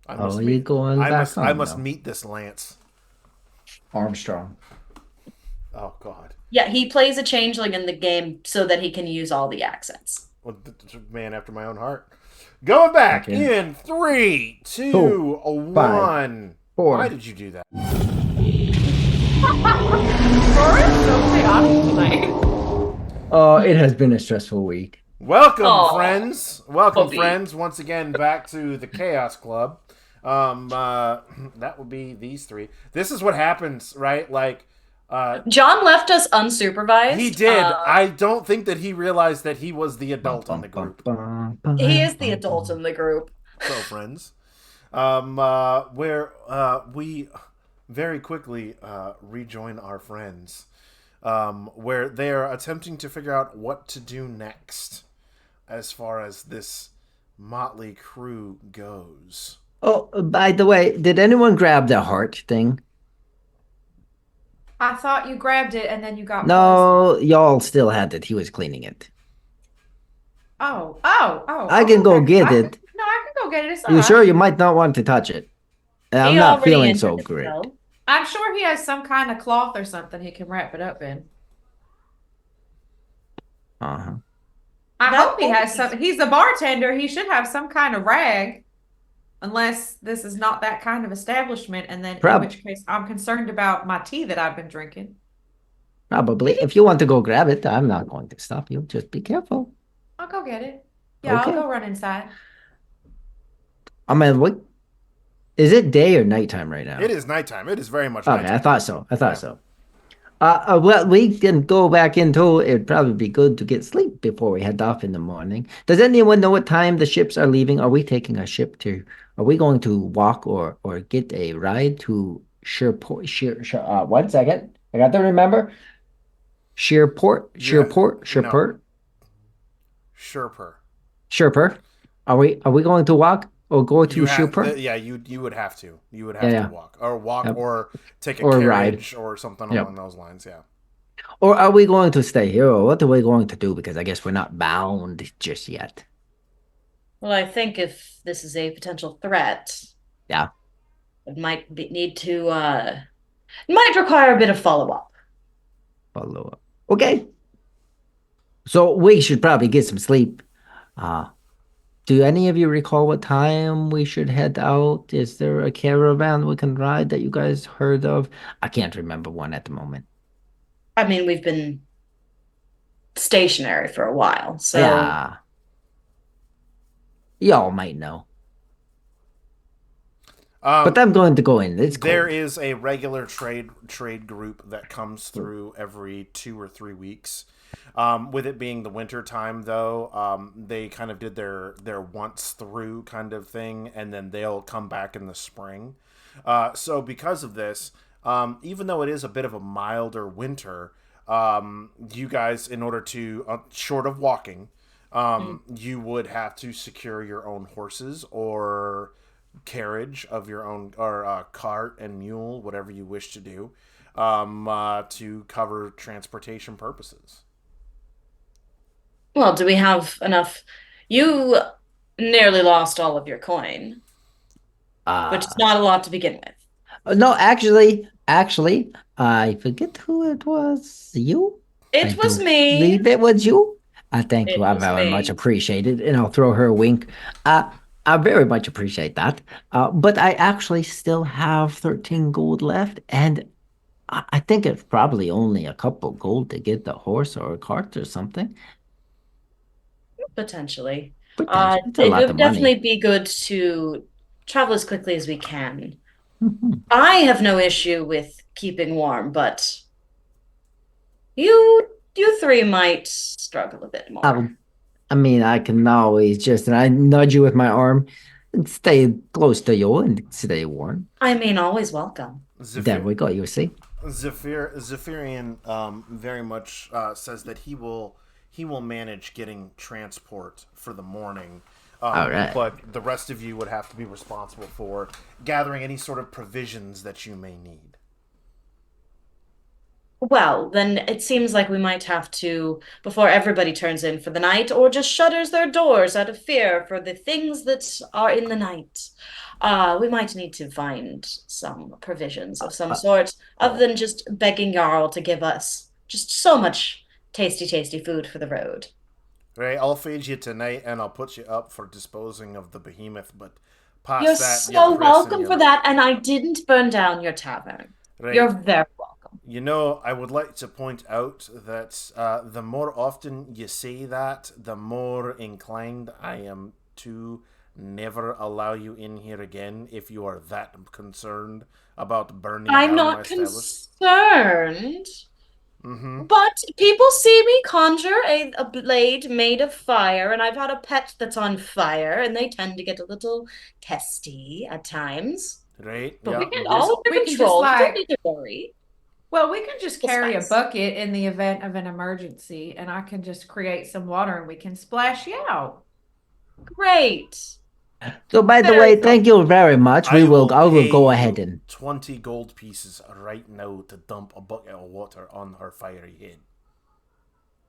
I Oh, you going back home I must now. meet this Lance. Armstrong. Oh God. Yeah, he plays a changeling in the game so that he can use all the accents. Well, man after my own heart. Going back Okay. in 3, 2, 2, 1. 5, 4. Why did you do that? Rory's so chaotic tonight. Oh, it has been a stressful week. Welcome, Aw. friends. Welcome, Puppy. friends. Once again, back to the Chaos Club. That would be these 3. This is what happens, right? Like, John left us unsupervised. he did. I don't think that he realized that he was the adult in the group. He is the adult in the group. So, friends, where we very quickly rejoin our friends, where they are attempting to figure out what to do next as far as this motley crew goes. Oh, by the way, did anyone grab the heart thing? I thought you grabbed it and then you got No, y'all still had it. He was cleaning it. Oh. I can go okay. get it. I can go get it. It's You alright. sure you might not want to touch it? I'm He not already feeling entered so the great. cell. I'm sure he has some kind of cloth or something he can wrap it up in. Uh-huh. I That hope he has always- some. He's a bartender. He should have some kind of rag. Unless this is not that kind of establishment, and then in which case I'm concerned about my tea that I've been drinking. Probably. If you want to go grab it, I'm not going to stop you. Just be careful. I'll go get it. Yeah, Okay. I'll go run inside. I mean, what? Is it day or nighttime right now? It is nighttime. It is very much Okay, nighttime. I thought so. Well, we can go back into. It'd probably be good to get sleep before we head off in the morning. Does anyone know what time the ships are leaving? Are we taking a ship to? Are we going to walk or get a ride to Sheerport? 1 second. I got to remember. Sheerport. Sherper. Sheerport. Are we going to walk or go to Sheerport? Yeah, you would have to. You would have Yeah, to walk Yep. or take a Or carriage or something Yep. along those lines. Yeah. Or are we going to stay here? Or what are we going to do? Because I guess we're not bound just yet. Well, I think if this is a potential threat, Yeah. it might need to might require a bit of follow-up. Follow up. Okay. So we should probably get some sleep. Do any of you recall what time we should head out? Is there a caravan we can ride that you guys heard of? I can't remember one at the moment. I mean, we've been stationary for a while, so Yeah. Y'all might know. But I'm going to go in. It's cold. There is a regular trade group that comes through every 2 or 3 weeks. With it being the winter time, though, they kind of did their once through kind of thing, and then they'll come back in the spring. So because of this, even though it is a bit of a milder winter, you guys, in order to, short of walking, you would have to secure your own horses or carriage of your own, or cart and mule, whatever you wish to do, to cover transportation purposes. Well, do we have enough? You nearly lost all of your coin, which is not a lot to begin with. No, actually, I forget who it was. You? I It was do me. believe it was you. Thank It you. I was very much me. appreciate it. And I'll throw her a wink. Uh, I very much appreciate that. But I actually still have 13 gold left, and I think it's probably only a couple gold to get the horse or a cart or something. Potentially. Potential. It's a It lot would of money. definitely be good to travel as quickly as we can. Mhm. I have no issue with keeping warm, but you three might struggle a bit more. Um, I mean, I can always just, and I nudge you with my arm and stay close to you and stay warm. I mean, always welcome. There Zephyr, we go. You see? Zephyrian very much says that he will manage getting transport for the morning, All right. but the rest of you would have to be responsible for gathering any sort of provisions that you may need. Well, then it seems like we might have to, before everybody turns in for the night, or just shutters their doors out of fear for the things that are in the night. We might need to find some provisions of some Uh, sort, other oh, than just begging Jarl to give us just so much tasty, tasty food for the road. Right, I'll feed you tonight, and I'll put you up for disposing of the behemoth. But You're past that, you're so pressing welcome for you. that, and I didn't burn down your tavern. Right, You're very welcome. you know, I would like to point out that the more often you say that, the more inclined I am to never allow you in here again if you are that concerned about burning I'm down my not establishment. concerned. Mm-hmm. But people see me conjure a blade made of fire, and I've had a pet that's on fire, and they tend to get a little testy at times. Right? But Yeah. we get Mm-hmm. all under We can just control. You don't like, need to worry. well, we can just The carry a spice. bucket in the event of an emergency, and I can just create some water and we can splash you out. Great. so by the Very way, thank you very much. I will I will pay go ahead you and 20 gold pieces right now to dump a bucket of water on her fiery head.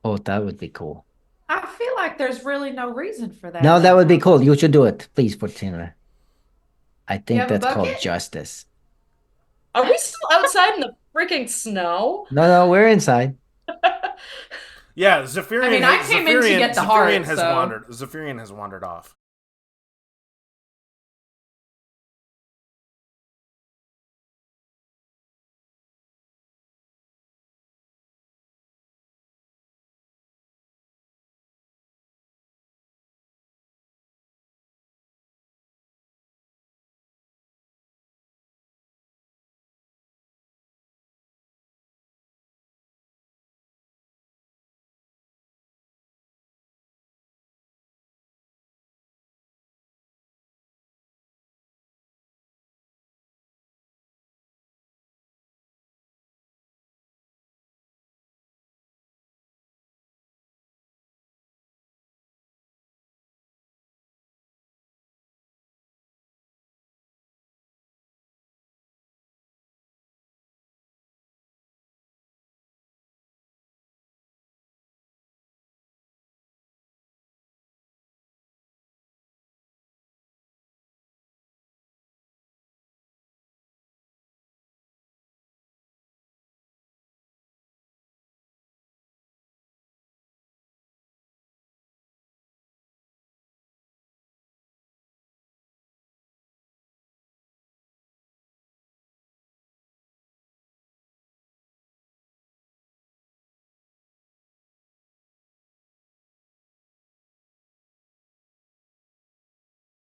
oh, that would be cool. I feel like there's really no reason for that No, that right would be now. cool. You should do it. Please, Fortuna. I You think have a that's called bucket? justice. Are we still outside in the freaking snow? No, we're inside. Yeah, I mean, I came in to get the heart, Zephyrian has so. wandered. Zephyrian has wandered off.